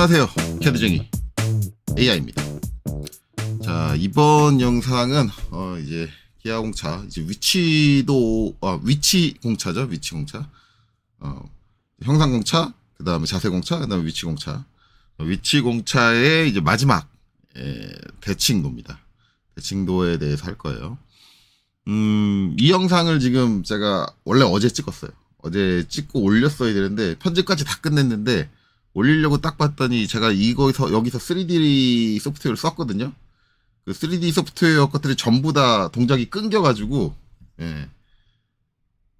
안녕하세요. 캐드쟁이 AI입니다. 자, 이번 영상은 이제 기아공차 이제 위치공차죠. 위치공차. 형상공차, 그다음에 자세공차, 그다음에 위치공차. 위치공차의 이제 마지막 대칭도입니다. 대칭도에 대해서 할 거예요. 이 영상을 지금 제가 원래 어제 찍었어요. 어제 찍고 올렸어야 되는데 편집까지 다 끝냈는데 올리려고 딱 봤더니 제가 여기서 3D 소프트웨어를 썼거든요. 그 3D 소프트웨어 것들이 전부 다 동작이 끊겨가지고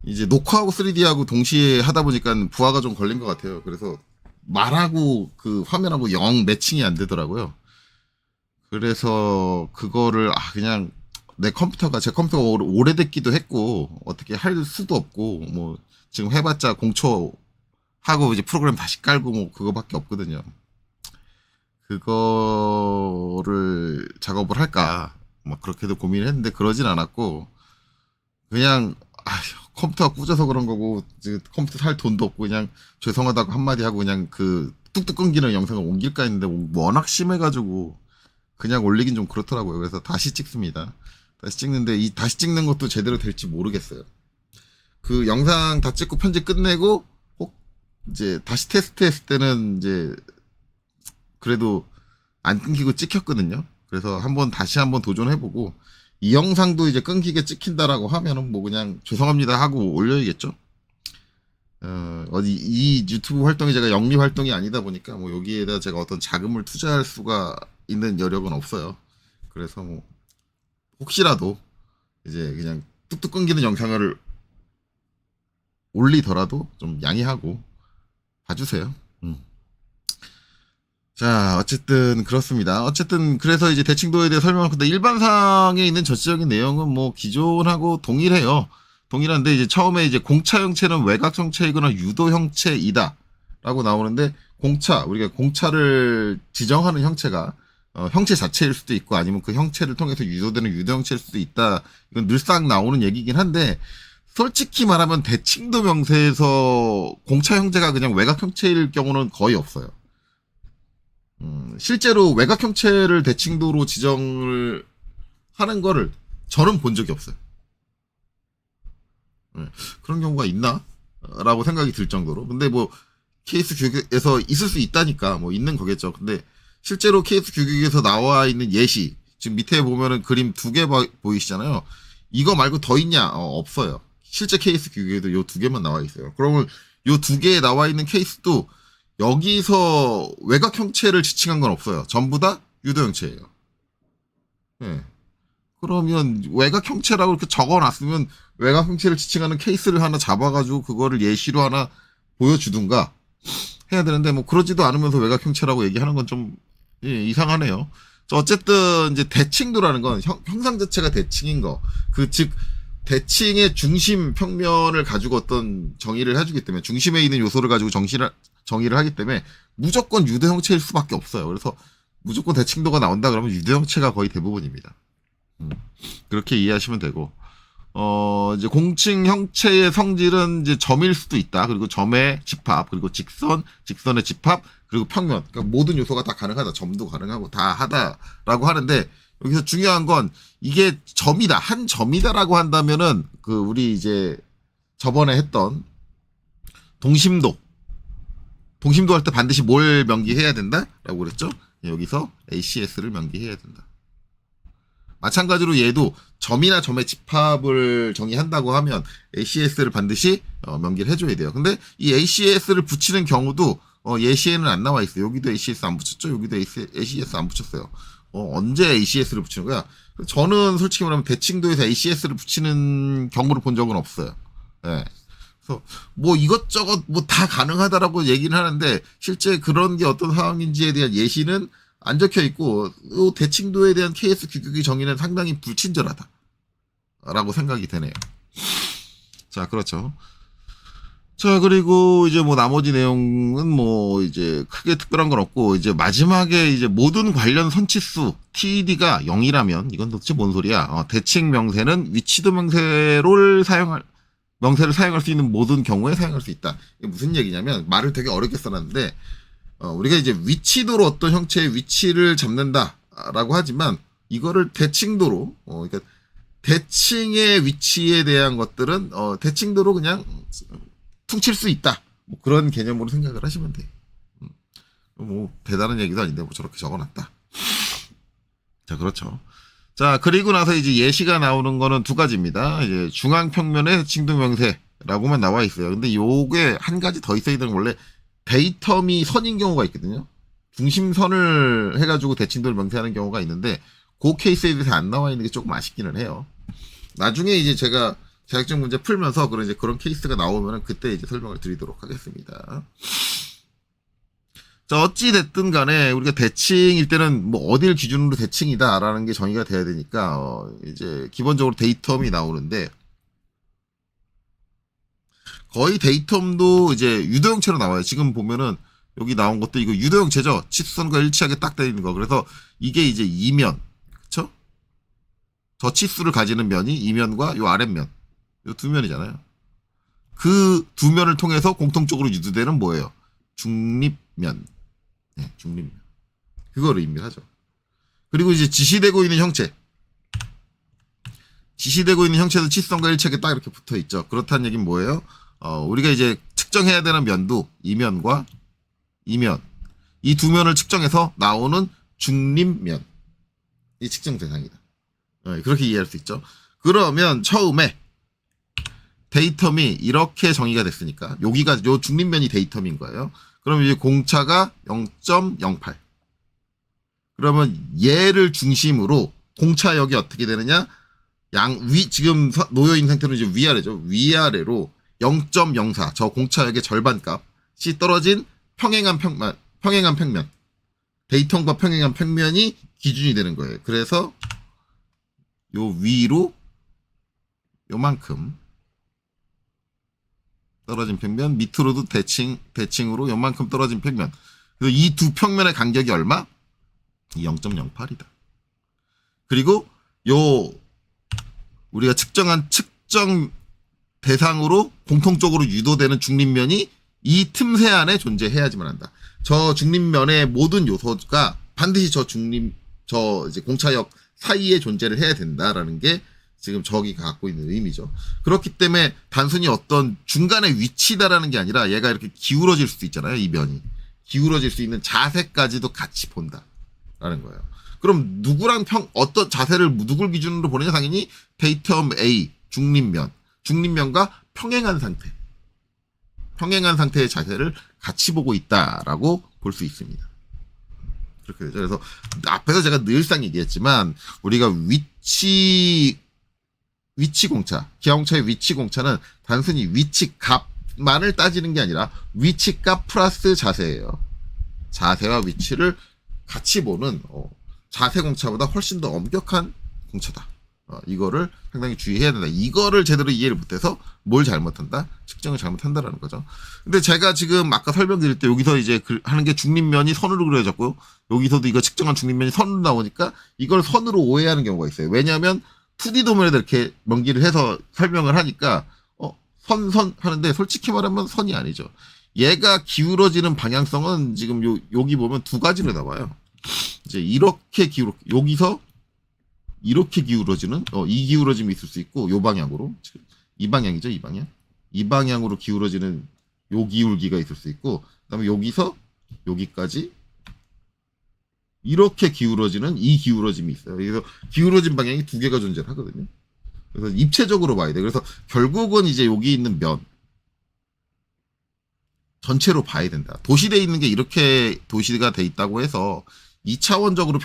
이제 녹화하고 3D하고 동시에 하다 보니까 부하가 좀 걸린 것 같아요. 그래서 말하고 그 화면하고 영 매칭이 안 되더라고요. 그래서 그거를 그냥 제 컴퓨터가 오래됐기도 했고 어떻게 할 수도 없고 뭐 지금 해봤자 공초 하고 이제 프로그램 다시 깔고 뭐 그거밖에 없거든요. 그거를 작업을 할까 막 그렇게도 고민을 했는데 그러진 않았고 그냥 컴퓨터가 꾸져서 그런 거고 컴퓨터 살 돈도 없고 그냥 죄송하다고 한마디 하고 그냥 그 뚝뚝 끊기는 영상을 옮길까 했는데 워낙 심해가지고 그냥 올리긴 좀 그렇더라고요. 그래서 다시 찍습니다. 다시 찍는데 이 다시 찍는 것도 제대로 될지 모르겠어요. 그 영상 다 찍고 편집 끝내고 이제 다시 테스트했을 때는 이제 그래도 안 끊기고 찍혔거든요. 그래서 다시 한번 도전해보고 이 영상도 이제 끊기게 찍힌다라고 하면은 뭐 그냥 죄송합니다 하고 올려야겠죠. 이 유튜브 활동이 제가 영리 활동이 아니다 보니까 뭐 여기에다 제가 어떤 자금을 투자할 수가 있는 여력은 없어요. 그래서 뭐 혹시라도 이제 그냥 뚝뚝 끊기는 영상을 올리더라도 좀 양해하고 봐주세요. 자, 어쨌든 그렇습니다. 어쨌든 그래서 이제 대칭도에 대해 설명을 근데 일반상에 있는 전체적인 내용은 뭐 기존하고 동일해요. 동일한데 이제 처음에 이제 공차 형체는 외곽 형체이거나 유도 형체이다라고 나오는데 우리가 공차를 지정하는 형체가 형체 자체일 수도 있고 아니면 그 형체를 통해서 유도되는 유도 형체일 수도 있다. 이건 늘상 나오는 얘기긴 한데 솔직히 말하면 대칭도 명세에서 공차 형체가 그냥 외곽 형체일 경우는 거의 없어요. 실제로 외곽 형체를 대칭도로 지정을 하는 거를 저는 본 적이 없어요. 그런 경우가 있나? 라고 생각이 들 정도로. 근데 뭐 케이스 규격에서 있을 수 있다니까 뭐 있는 거겠죠. 근데 실제로 케이스 규격에서 나와 있는 예시, 지금 밑에 보면은 그림 2개 보이시잖아요. 이거 말고 더 있냐? 없어요. 실제 케이스 규격에도 요 2개만 나와 있어요. 그러면 요 2개에 나와 있는 케이스도 여기서 외곽 형체를 지칭한 건 없어요. 전부 다 유도 형체예요. 그러면 외곽 형체라고 이렇게 적어놨으면 외곽 형체를 지칭하는 케이스를 하나 잡아가지고 그거를 예시로 하나 보여주든가 해야 되는데 뭐 그러지도 않으면서 외곽 형체라고 얘기하는 건 좀 이상하네요. 어쨌든 이제 대칭도라는 건 형상 자체가 대칭인 거. 즉 대칭의 중심 평면을 가지고 어떤 정의를 해주기 때문에 중심에 있는 요소를 가지고 정의를 하기 때문에 무조건 유도 형체일 수밖에 없어요. 그래서 무조건 대칭도가 나온다 그러면 유도 형체가 거의 대부분입니다. 그렇게 이해하시면 되고 이제 공칭 형체의 성질은 이제 점일 수도 있다. 그리고 점의 집합, 그리고 직선의 집합, 그리고 평면. 그러니까 모든 요소가 다 가능하다. 점도 가능하고 다 하다라고 하는데 여기서 중요한 건 이게 점이다, 한 점이다라고 한다면은 우리 이제 저번에 했던 동심도 할 때 반드시 뭘 명기해야 된다라고 그랬죠? 여기서 ACS를 명기해야 된다. 마찬가지로 얘도 점이나 점의 집합을 정의한다고 하면 ACS를 반드시 명기를 해줘야 돼요. 근데 이 ACS를 붙이는 경우도 예시에는 안 나와 있어요. 여기도 ACS 안 붙였죠? 여기도 ACS 안 붙였어요. 언제 ACS를 붙이는 거야? 저는 솔직히 말하면 대칭도에서 ACS를 붙이는 경우를 본 적은 없어요. 그래서 뭐 이것저것 뭐 다 가능하다라고 얘기는 하는데 실제 그런 게 어떤 상황인지에 대한 예시는 안 적혀 있고 대칭도에 대한 KS 규격의 정의는 상당히 불친절하다라고 생각이 되네요. 자, 그렇죠. 자, 그리고 이제 뭐 나머지 내용은 뭐 이제 크게 특별한 건 없고 이제 마지막에 이제 모든 관련 선치수 TD가 0이라면 이건 도대체 뭔 소리야? 대칭 명세는 위치도 명세를 사용할 수 있는 모든 경우에 사용할 수 있다. 이게 무슨 얘기냐면 말을 되게 어렵게 써놨는데 우리가 이제 위치도로 어떤 형체의 위치를 잡는다라고 하지만 이거를 대칭도로 그러니까 대칭의 위치에 대한 것들은 대칭도로 그냥 퉁칠 수 있다. 뭐 그런 개념으로 생각을 하시면 돼요. 뭐 대단한 얘기도 아닌데 뭐 저렇게 적어놨다. 자, 그렇죠. 자, 그리고 나서 이제 예시가 나오는 거는 두 가지입니다. 이제 중앙평면의 대칭도 명세라고만 나와 있어요. 근데 요게 한 가지 더 있어야 되는 원래 데이텀이 선인 경우가 있거든요. 중심선을 해가지고 대칭도를 명세하는 경우가 있는데 그 케이스에 대해서 안 나와 있는 게 조금 아쉽기는 해요. 나중에 이제 제가 자격증 문제 풀면서 그런 케이스가 나오면 그때 이제 설명을 드리도록 하겠습니다. 자, 어찌됐든 간에 우리가 대칭일 때는 뭐 어딜 기준으로 대칭이다라는 게 정의가 돼야 되니까, 이제 기본적으로 데이텀이 나오는데, 거의 데이텀도 이제 유도형체로 나와요. 지금 보면은 여기 나온 것도 이거 유도형체죠. 치수선과 일치하게 딱 되어 있는 거. 그래서 이게 이제 이면, 그쵸? 저 치수를 가지는 면이 이면과 요 아랫면, 요 두 면이잖아요. 그 두 면을 통해서 공통적으로 유도되는 뭐예요? 중립면. 네, 중립면. 그거를 의미하죠. 그리고 이제 지시되고 있는 형체. 지시되고 있는 형체도 치수선과 일치하게 딱 이렇게 붙어 있죠. 그렇다는 얘기는 뭐예요? 우리가 이제 측정해야 되는 면도 이면과 이면. 이 두 면을 측정해서 나오는 중립면. 이 측정 대상이다. 그렇게 이해할 수 있죠. 그러면 처음에 데이텀이 이렇게 정의가 됐으니까 여기가 요 중립면이 데이텀인 거예요. 그럼 이제 공차가 0.08. 그러면 얘를 중심으로 공차역이 어떻게 되느냐? 지금 놓여 있는 상태로 이제 위아래죠. 위아래로 0.04. 저 공차역의 절반값이 떨어진 평행한 평면. 데이텀과 평행한 평면이 기준이 되는 거예요. 그래서 요 위로 요만큼 떨어진 평면, 밑으로도 대칭으로 요만큼 떨어진 평면. 그래서 이 두 평면의 간격이 얼마? 0.08이다. 그리고 우리가 측정한 측정 대상으로 공통적으로 유도되는 중립면이 이 틈새 안에 존재해야지만 한다. 저 중립면의 모든 요소가 반드시 저 이제 공차역 사이에 존재를 해야 된다라는 게 지금 저기가 갖고 있는 의미죠. 그렇기 때문에 단순히 어떤 중간의 위치다라는 게 아니라 얘가 이렇게 기울어질 수도 있잖아요. 이 면이. 기울어질 수 있는 자세까지도 같이 본다라는 거예요. 그럼 어떤 자세를 누굴 기준으로 보느냐? 당연히 데이텀 A, 중립면과 평행한 상태의 자세를 같이 보고 있다라고 볼 수 있습니다. 그렇게 되죠. 그래서 앞에서 제가 늘상 얘기했지만 우리가 위치공차, 기하공차의 위치공차는 단순히 위치값만을 따지는 게 아니라 위치값 플러스 자세예요. 자세와 위치를 같이 보는 자세공차보다 훨씬 더 엄격한 공차다. 이거를 상당히 주의해야 된다. 이거를 제대로 이해를 못해서 뭘 잘못한다? 측정을 잘못한다라는 거죠. 근데 제가 지금 아까 설명드릴 때 여기서 이제 하는 게 중립면이 선으로 그려졌고요. 여기서도 이거 측정한 중립면이 선으로 나오니까 이걸 선으로 오해하는 경우가 있어요. 왜냐하면 2D 도면에다 이렇게 명기를 해서 설명을 하니까 선 하는데 솔직히 말하면 선이 아니죠. 얘가 기울어지는 방향성은 지금 여기 보면 두 가지로 나와요. 이제 이렇게 여기서 이렇게 기울어지는 이 기울어짐이 있을 수 있고 요 방향으로 이 방향이죠. 이 방향으로 기울어지는 요 기울기가 있을 수 있고 그다음에 여기서 여기까지 이렇게 기울어지는 이 기울어짐이 있어요. 그래서 기울어진 방향이 두 개가 존재하거든요. 그래서 입체적으로 봐야 돼. 그래서 결국은 이제 여기 있는 면 전체로 봐야 된다. 도시되어 있는 게 이렇게 도시가 돼 있다고 해서 2차원적으로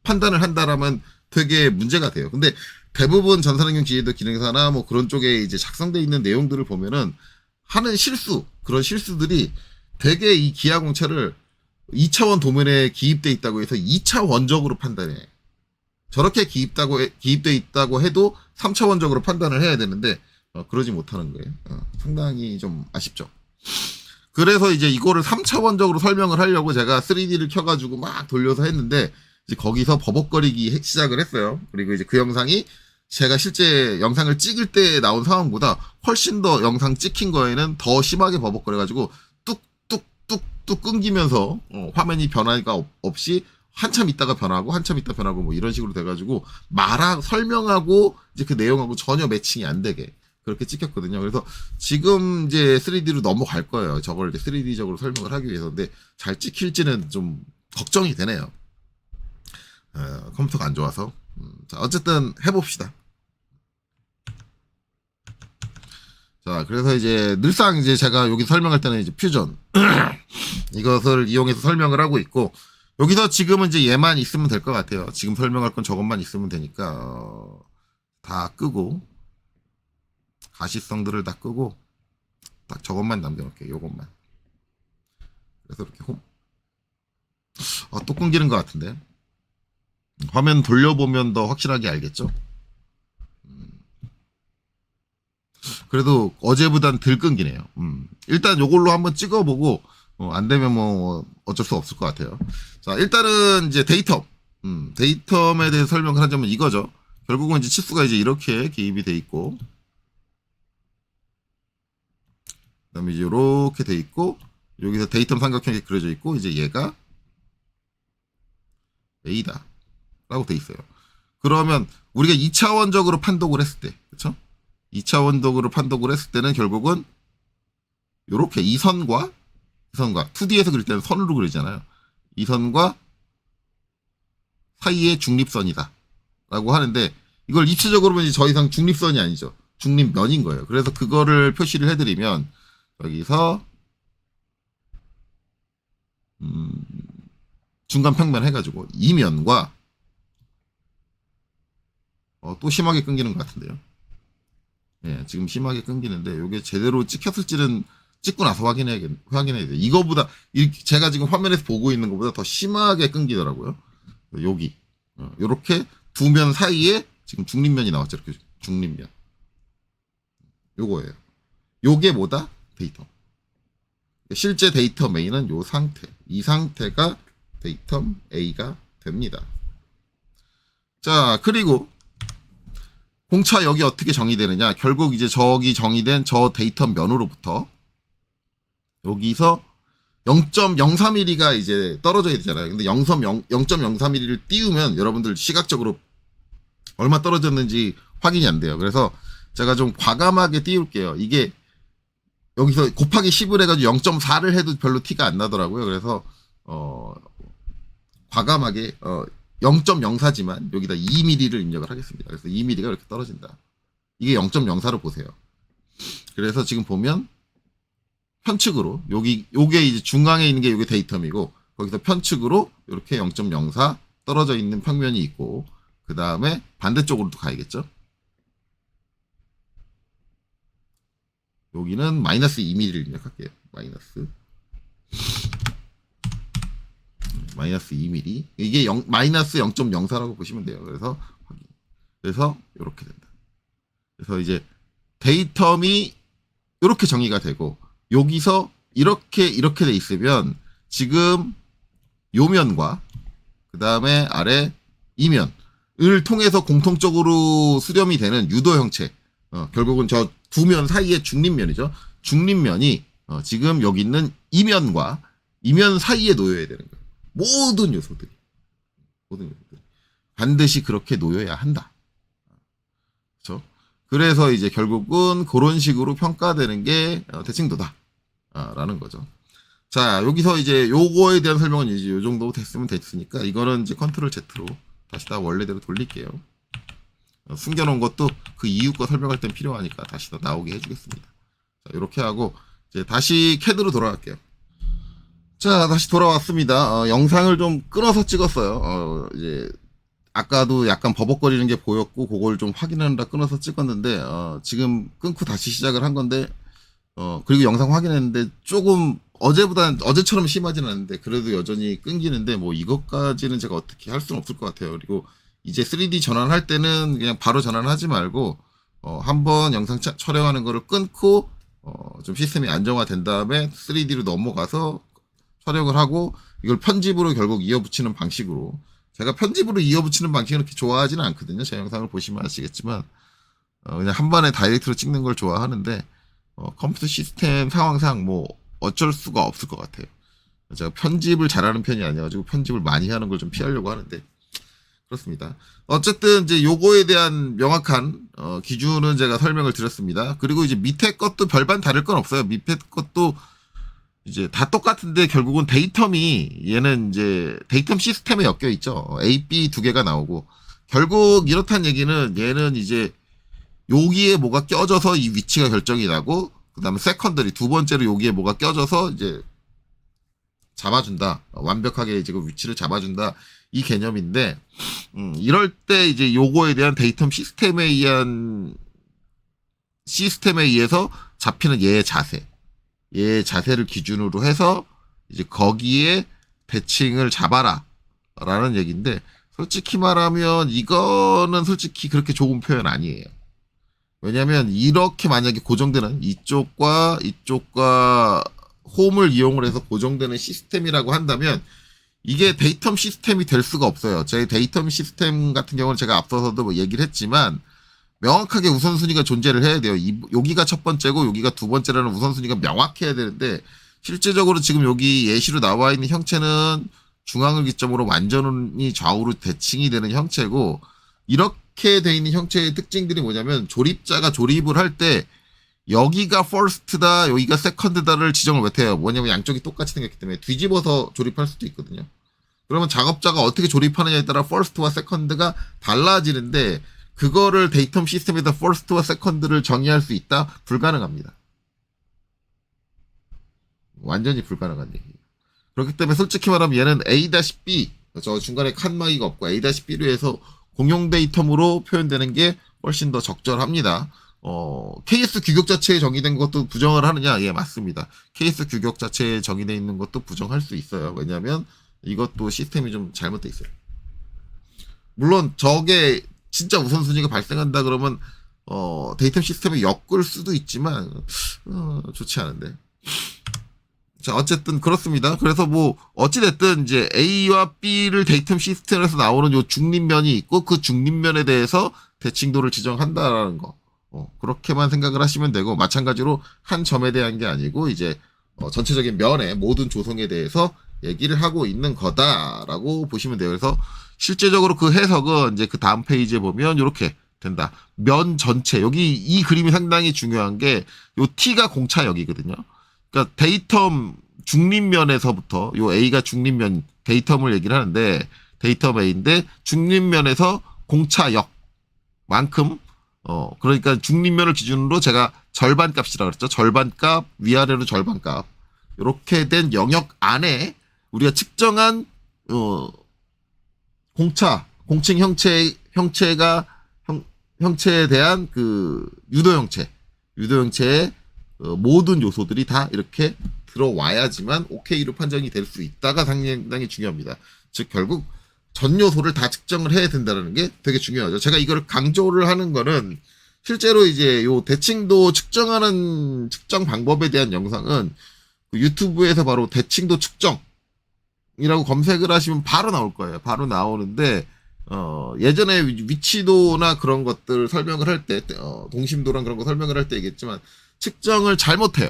판단을 한다라면 되게 문제가 돼요. 근데 대부분 전산환경 지휘도 기능사나 뭐 그런 쪽에 이제 작성되어 있는 내용들을 보면은 하는 그런 실수들이 되게 이 기하공차를 2차원 도면에 기입돼 있다고 해서 2차원적으로 판단해. 저렇게 기입돼 있다고 해도 3차원적으로 판단을 해야 되는데 그러지 못하는 거예요. 상당히 좀 아쉽죠. 그래서 이제 이거를 3차원적으로 설명을 하려고 제가 3D를 켜가지고 막 돌려서 했는데 이제 거기서 버벅거리기 시작을 했어요. 그리고 이제 그 영상이 제가 실제 영상을 찍을 때 나온 상황보다 훨씬 더 영상 찍힌 거에는 더 심하게 버벅거려가지고 뚝뚝 뚝뚝 끊기면서 화면이 변화가 없이 한참 있다가 변하고 한참 있다 변하고 뭐 이런 식으로 돼가지고 설명하고 이제 그 내용하고 전혀 매칭이 안 되게 그렇게 찍혔거든요. 그래서 지금 이제 3D로 넘어갈 거예요. 저걸 이제 3D적으로 설명을 하기 위해서. 근데 잘 찍힐지는 좀 걱정이 되네요. 컴퓨터가 안 좋아서. 자, 어쨌든 해봅시다. 자, 그래서 이제 늘상 이제 제가 여기 설명할 때는 이제 퓨전 이것을 이용해서 설명을 하고 있고, 여기서 지금은 이제 얘만 있으면 될 것 같아요. 지금 설명할 건 저것만 있으면 되니까 다 끄고 가시성들을 다 끄고 딱 저것만 남겨놓을게요. 요것만. 그래서 이렇게 또 끊기는 것 같은데. 화면 돌려보면 더 확실하게 알겠죠? 그래도 어제보단 덜 끊기네요. 일단 요걸로 한번 찍어보고 안 되면 뭐 어쩔 수 없을 것 같아요. 자, 일단은 이제 데이텀. 데이텀에 대해서 설명을 하자면 이거죠. 결국은 이제 치수가 이제 이렇게 기입이 돼 있고, 그다음에 이제 이렇게 돼 있고, 여기서 데이텀 삼각형이 그려져 있고, 이제 얘가 A다 라고 돼 있어요. 그러면 우리가 2차원적으로 판독을 했을 때, 그쵸? 2차원적으로 판독을 했을 때는 결국은 요렇게 이 선과 2D에서 그릴 때는 선으로 그리잖아요. 이 선과 사이의 중립선이다 라고 하는데, 이걸 입체적으로 보면 더 이상 중립선이 아니죠. 중립면인 거예요. 그래서 그거를 표시를 해드리면 여기서 중간 평면 해가지고 이 면과 또 심하게 끊기는 것 같은데요. 예, 지금 심하게 끊기는데 이게 제대로 찍혔을지는 찍고 나서 확인해야 돼요. 이거보다 제가 지금 화면에서 보고 있는 것보다 더 심하게 끊기더라고요. 여기 요렇게 두 면 사이에 지금 중립면이 나왔죠. 이렇게 중립면. 요거예요. 요게 뭐다? 데이터. 실제 데이터 A는 요 상태. 이 상태가 데이터 A가 됩니다. 자, 그리고 공차 여기 어떻게 정의되느냐? 결국 이제 저기 정의된 저 데이터 면으로부터 여기서 0.03mm가 이제 떨어져야 되잖아요. 근데 0.03mm를 띄우면 여러분들 시각적으로 얼마 떨어졌는지 확인이 안 돼요. 그래서 제가 좀 과감하게 띄울게요. 이게 여기서 곱하기 10을 해가지고 0.4를 해도 별로 티가 안 나더라고요. 그래서 과감하게 0.04지만 여기다 2mm를 입력을 하겠습니다. 그래서 2mm가 이렇게 떨어진다. 이게 0.04로 보세요. 그래서 지금 보면 편측으로 요게 이제 중앙에 있는 게 요게 데이텀이고, 거기서 편측으로 이렇게 0.04 떨어져 있는 평면이 있고, 그 다음에 반대쪽으로도 가야겠죠. 여기는 마이너스 2mm를 입력할게요. 마이너스 2mm. 이게 마이너스 0.04라고 보시면 돼요. 그래서 이렇게 된다. 그래서 이제 데이텀이 이렇게 정의가 되고, 여기서 이렇게 돼 있으면 지금 요면과 그 다음에 아래 이면을 통해서 공통적으로 수렴이 되는 유도 형체, 결국은 저 두 면 사이의 중립면이죠. 중립면이 지금 여기 있는 이면과 이면 사이에 놓여야 되는 거예요. 모든 요소들이 반드시 그렇게 놓여야 한다. 그렇죠? 그래서 이제 결국은 그런 식으로 평가되는 게 대칭도다 라는 거죠. 자, 여기서 이제 요거에 대한 설명은 이제 요 정도 됐으니까 이거는 이제 컨트롤 Z로 다시 다 원래대로 돌릴게요. 숨겨놓은 것도 그 이유 거 설명할 땐 필요하니까 다시 다 나오게 해주겠습니다. 자, 이렇게 하고 이제 다시 CAD로 돌아갈게요. 자, 다시 돌아왔습니다. 영상을 좀 끊어서 찍었어요. 이제 아까도 약간 버벅거리는 게 보였고 그걸 좀 확인하느라 끊어서 찍었는데 지금 끊고 다시 시작을 한 건데 그리고 영상 확인했는데 조금 어제처럼 심하지는 않은데 그래도 여전히 끊기는데 뭐 이것까지는 제가 어떻게 할 수는 없을 것 같아요. 그리고 이제 3D 전환할 때는 그냥 바로 전환하지 말고 한번 영상 촬영하는 거를 끊고 좀 시스템이 안정화된 다음에 3D로 넘어가서 촬영을 하고 이걸 편집으로 결국 이어붙이는 방식으로, 제가 편집으로 이어붙이는 방식은 그렇게 좋아하지는 않거든요. 제 영상을 보시면 아시겠지만 그냥 한 번에 다이렉트로 찍는 걸 좋아하는데 컴퓨터 시스템 상황상 뭐 어쩔 수가 없을 것 같아요. 제가 편집을 잘하는 편이 아니어가지고 편집을 많이 하는 걸 좀 피하려고 하는데 그렇습니다. 어쨌든 이제 요거에 대한 명확한 기준은 제가 설명을 드렸습니다. 그리고 이제 밑에 것도 별반 다를 건 없어요. 밑에 것도 이제 다 똑같은데 결국은 데이텀이 얘는 이제 데이텀 시스템에 엮여 있죠. A, B 두 개가 나오고 결국 이렇다는 얘기는 얘는 이제 여기에 뭐가 껴져서 이 위치가 결정이 나고 그다음에 세컨더리 두 번째로 여기에 뭐가 껴져서 이제 잡아준다. 완벽하게 이제 그 위치를 잡아준다. 이 개념인데 이럴 때 이제 요거에 대한 데이텀 시스템에 의해서 잡히는 얘의 자세를 기준으로 해서 이제 거기에 대칭을 잡아라 라는 얘기인데 솔직히 말하면 이거는 솔직히 그렇게 좋은 표현 아니에요. 왜냐면 이렇게 만약에 고정되는 이쪽과 홈을 이용을 해서 고정되는 시스템이라고 한다면 이게 데이텀 시스템이 될 수가 없어요. 제 데이텀 시스템 같은 경우는 제가 앞서서도 뭐 얘기를 했지만 명확하게 우선순위가 존재를 해야 돼요. 여기가 첫 번째고 여기가 두 번째라는 우선순위가 명확해야 되는데 실제적으로 지금 여기 예시로 나와 있는 형체는 중앙을 기점으로 완전히 좌우로 대칭이 되는 형체고 이렇게 돼 있는 형체의 특징들이 뭐냐면 조립자가 조립을 할 때 여기가 first다, 여기가 second다를 지정을 못해요. 뭐냐면 양쪽이 똑같이 생겼기 때문에 뒤집어서 조립할 수도 있거든요. 그러면 작업자가 어떻게 조립하느냐에 따라 first와 second가 달라지는데 그거를 데이텀 시스템에다 first와 second를 정의할 수 있다? 불가능합니다. 완전히 불가능한 얘기예요. 그렇기 때문에 솔직히 말하면 얘는 A-B, 저 중간에 칸막이가 없고 A-B로 해서 공용 데이텀으로 표현되는 게 훨씬 더 적절합니다. KS 규격 자체에 정의된 것도 부정을 하느냐? 예, 맞습니다. KS 규격 자체에 정의되어 있는 것도 부정할 수 있어요. 왜냐하면 이것도 시스템이 좀 잘못되어 있어요. 물론 저게 진짜 우선순위가 발생한다 그러면 데이터 시스템에 엮을 수도 있지만 좋지 않은데. 자, 어쨌든 그렇습니다. 그래서 뭐 어찌됐든 이제 A와 B를 데이터 시스템에서 나오는 요 중립면이 있고 그 중립면에 대해서 대칭도를 지정한다라는 거. 그렇게만 생각을 하시면 되고 마찬가지로 한 점에 대한 게 아니고 이제 전체적인 면의 모든 조성에 대해서 얘기를 하고 있는 거다라고 보시면 돼요. 그래서 실제적으로 그 해석은 이제 그 다음 페이지에 보면 이렇게 된다. 면 전체 여기 이 그림이 상당히 중요한 게 요 T가 공차역이거든요. 그러니까 데이텀 중립면에서부터 요 A가 중립면 데이텀을 얘기를 하는데 데이텀 A인데 중립면에서 공차역만큼 그러니까 중립면을 기준으로 제가 절반값이라 그랬죠. 절반값 위아래로 절반값 이렇게 된 영역 안에 우리가 측정한 공칭 형체에 대한 그 유도 형체의 모든 요소들이 다 이렇게 들어와야지만 OK로 판정이 될 수 있다가 상당히 중요합니다. 즉 결국 전 요소를 다 측정을 해야 된다는 게 되게 중요하죠. 제가 이걸 강조를 하는 거는 실제로 이제 요 대칭도 측정하는 측정 방법에 대한 영상은 그 유튜브에서 바로 대칭도 측정이라고 검색을 하시면 바로 나올 거예요. 바로 나오는데 예전에 위치도나 그런 것들 설명을 할 때 동심도랑 그런 거 설명을 할 때 얘기했지만 측정을 잘못해요.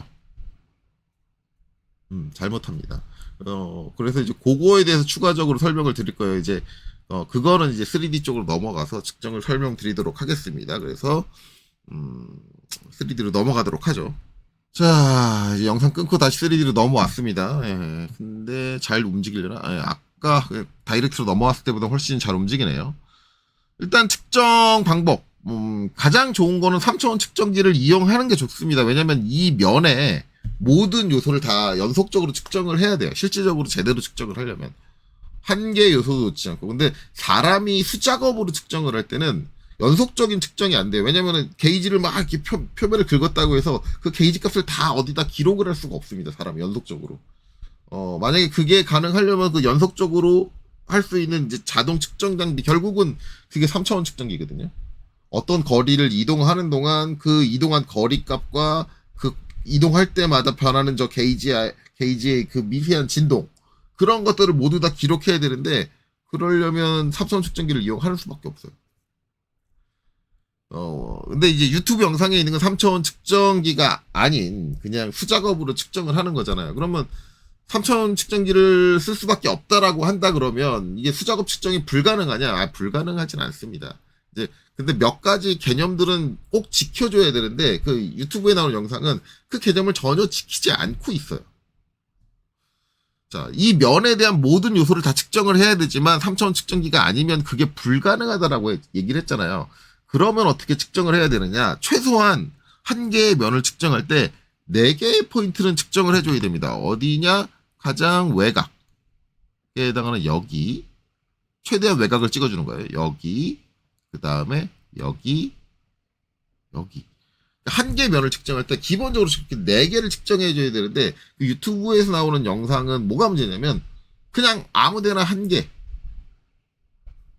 잘못합니다. 그래서 이제 그거에 대해서 추가적으로 설명을 드릴 거예요. 이제, 그거는 이제 3D 쪽으로 넘어가서 측정을 설명드리도록 하겠습니다. 그래서, 3D로 넘어가도록 하죠. 자, 이제 영상 끊고 다시 3D로 넘어왔습니다. 예, 근데 잘 움직이려나? 예, 아까 다이렉트로 넘어왔을 때보다 훨씬 잘 움직이네요. 일단 측정 방법. 가장 좋은 거는 3차원 측정기를 이용하는 게 좋습니다. 왜냐면 이 면에 모든 요소를 다 연속적으로 측정을 해야 돼요. 실질적으로 제대로 측정을 하려면. 한 개의 요소도 놓지 않고. 근데 사람이 수작업으로 측정을 할 때는 연속적인 측정이 안 돼요. 왜냐면은 게이지를 막 이렇게 표면을 긁었다고 해서 그 게이지 값을 다 어디다 기록을 할 수가 없습니다. 사람이 연속적으로. 만약에 그게 가능하려면 그 연속적으로 할 수 있는 이제 자동 측정 장비, 결국은 그게 3차원 측정기거든요. 어떤 거리를 이동하는 동안 그 이동한 거리 값과 그 이동할 때마다 변하는 저 게이지의 그 미세한 진동, 그런 것들을 모두 다 기록해야 되는데, 그러려면 3차원 측정기를 이용하는 수밖에 없어요. 근데 이제 유튜브 영상에 있는 건 3차원 측정기가 아닌 그냥 수작업으로 측정을 하는 거잖아요. 그러면 3차원 측정기를 쓸 수밖에 없다라고 한다 그러면 이게 수작업 측정이 불가능하냐? 불가능하진 않습니다. 이제 근데 몇 가지 개념들은 꼭 지켜줘야 되는데 그 유튜브에 나오는 영상은 그 개념을 전혀 지키지 않고 있어요. 자, 이 면에 대한 모든 요소를 다 측정을 해야 되지만 3차원 측정기가 아니면 그게 불가능하다라고 얘기를 했잖아요. 그러면 어떻게 측정을 해야 되느냐? 최소한 한 개의 면을 측정할 때 4개의 포인트는 측정을 해줘야 됩니다. 어디냐? 가장 외곽에 해당하는 여기. 최대한 외곽을 찍어주는 거예요. 여기. 그 다음에 여기. 여기. 한 개 면을 측정할 때 기본적으로 4개를 측정해줘야 되는데 그 유튜브에서 나오는 영상은 뭐가 문제냐면 그냥 아무데나 한 개.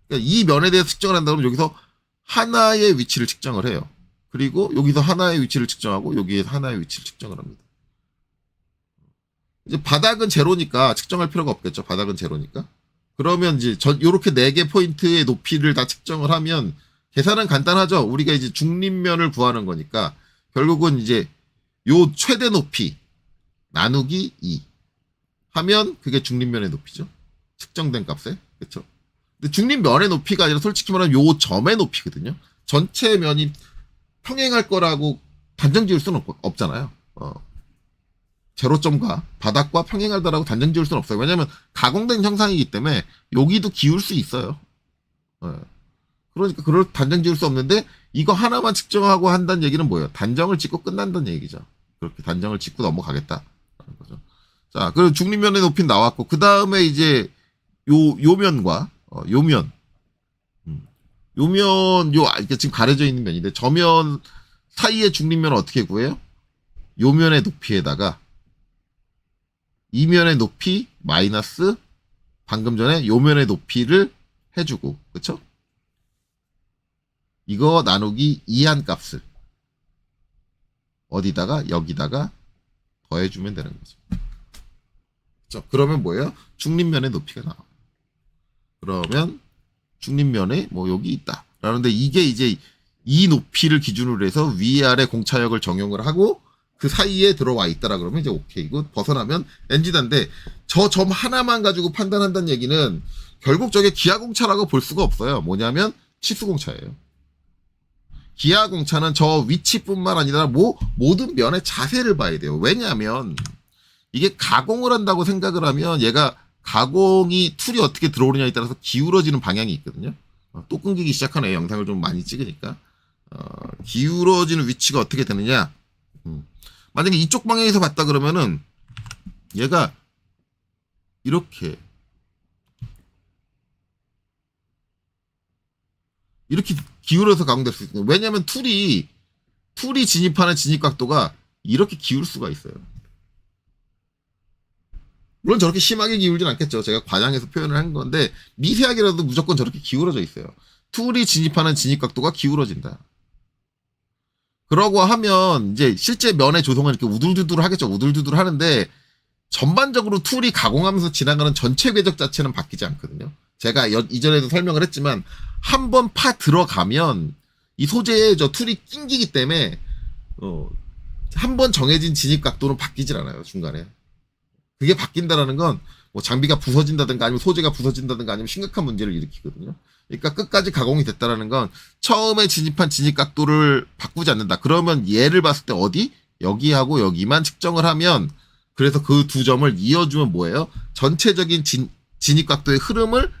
그러니까 이 면에 대해서 측정을 한다 그러면 여기서 하나의 위치를 측정을 해요. 그리고 여기서 하나의 위치를 측정하고 여기에서 하나의 위치를 측정을 합니다. 이제 바닥은 제로니까 측정할 필요가 없겠죠. 바닥은 제로니까. 그러면 이제 요렇게 4개 포인트의 높이를 다 측정을 하면 계산은 간단하죠. 우리가 이제 중립면을 구하는 거니까 결국은 이제 요 최대 높이 나누기 2 하면 그게 중립면의 높이죠. 측정된 값에. 그렇죠. 근데 중립면의 높이가 아니라 솔직히 말하면 요 점의 높이거든요. 전체 면이 평행할 거라고 단정 지을 수는 없잖아요. 제로점과 바닥과 평행하다라고 단정 지을 수는 없어요. 왜냐하면 가공된 형상이기 때문에 여기도 기울 수 있어요. 그러니까 그걸 단정 지을 수 없는데 이거 하나만 측정하고 한다는 얘기는 뭐예요? 단정을 짓고 끝난다는 얘기죠. 그렇게 단정을 짓고 넘어가겠다라는 거죠. 자, 그리고 중립면의 높이는 나왔고 그 다음에 이제 요 면과 요 면, 이게 지금 가려져 있는 면인데 저면 사이의 중립면을 어떻게 구해요? 요 면의 높이에다가 이 면의 높이 마이너스 방금 전에 요 면의 높이를 해주고, 그쵸? 이거 나누기 2한 값을 어디다가 여기다가 더해주면 되는 거죠. 그쵸? 그러면 뭐예요? 중립면의 높이가 나와. 그러면 중립면에 뭐 여기 있다. 라는데 이게 이제 이 높이를 기준으로 해서 위아래 공차역을 적용을 하고 그 사이에 들어와 있다라 그러면 이제 오케이. 이거 벗어나면 NG단데 저 점 하나만 가지고 판단한다는 얘기는 결국 저게 기하공차라고 볼 수가 없어요. 뭐냐면 치수공차예요. 기하공차는 저 위치뿐만 아니라 모든 면의 자세를 봐야 돼요. 왜냐하면 이게 가공을 한다고 생각을 하면 얘가 가공이 툴이 어떻게 들어오느냐에 따라서 기울어지는 방향이 있거든요. 또 끊기기 시작하네. 영상을 좀 많이 찍으니까. 기울어지는 위치가 어떻게 되느냐. 만약에 이쪽 방향에서 봤다 그러면은 얘가 이렇게 기울어서 가공될 수 있거든요. 왜냐하면 툴이 진입하는 진입각도가 이렇게 기울 수가 있어요. 물론 저렇게 심하게 기울진 않겠죠. 제가 과장해서 표현을 한 건데 미세하게라도 무조건 저렇게 기울어져 있어요. 툴이 진입하는 진입각도가 기울어진다. 그러고 하면 이제 실제 면의 조성은 이렇게 우둘두둘 하겠죠. 우둘두둘 하는데 전반적으로 툴이 가공하면서 지나가는 전체 궤적 자체는 바뀌지 않거든요. 제가 이전에도 설명을 했지만 한 번 파 들어가면 이 소재에 저 툴이 낑기기 때문에 한 번 정해진 진입 각도는 바뀌질 않아요. 중간에. 그게 바뀐다라는 건 뭐 장비가 부서진다든가 아니면 소재가 부서진다든가 아니면 심각한 문제를 일으키거든요. 그러니까 끝까지 가공이 됐다라는 건 처음에 진입한 진입 각도를 바꾸지 않는다. 그러면 얘를 봤을 때 어디? 여기하고 여기만 측정을 하면 그래서 그 두 점을 이어주면 뭐예요? 전체적인 진입 각도의 흐름을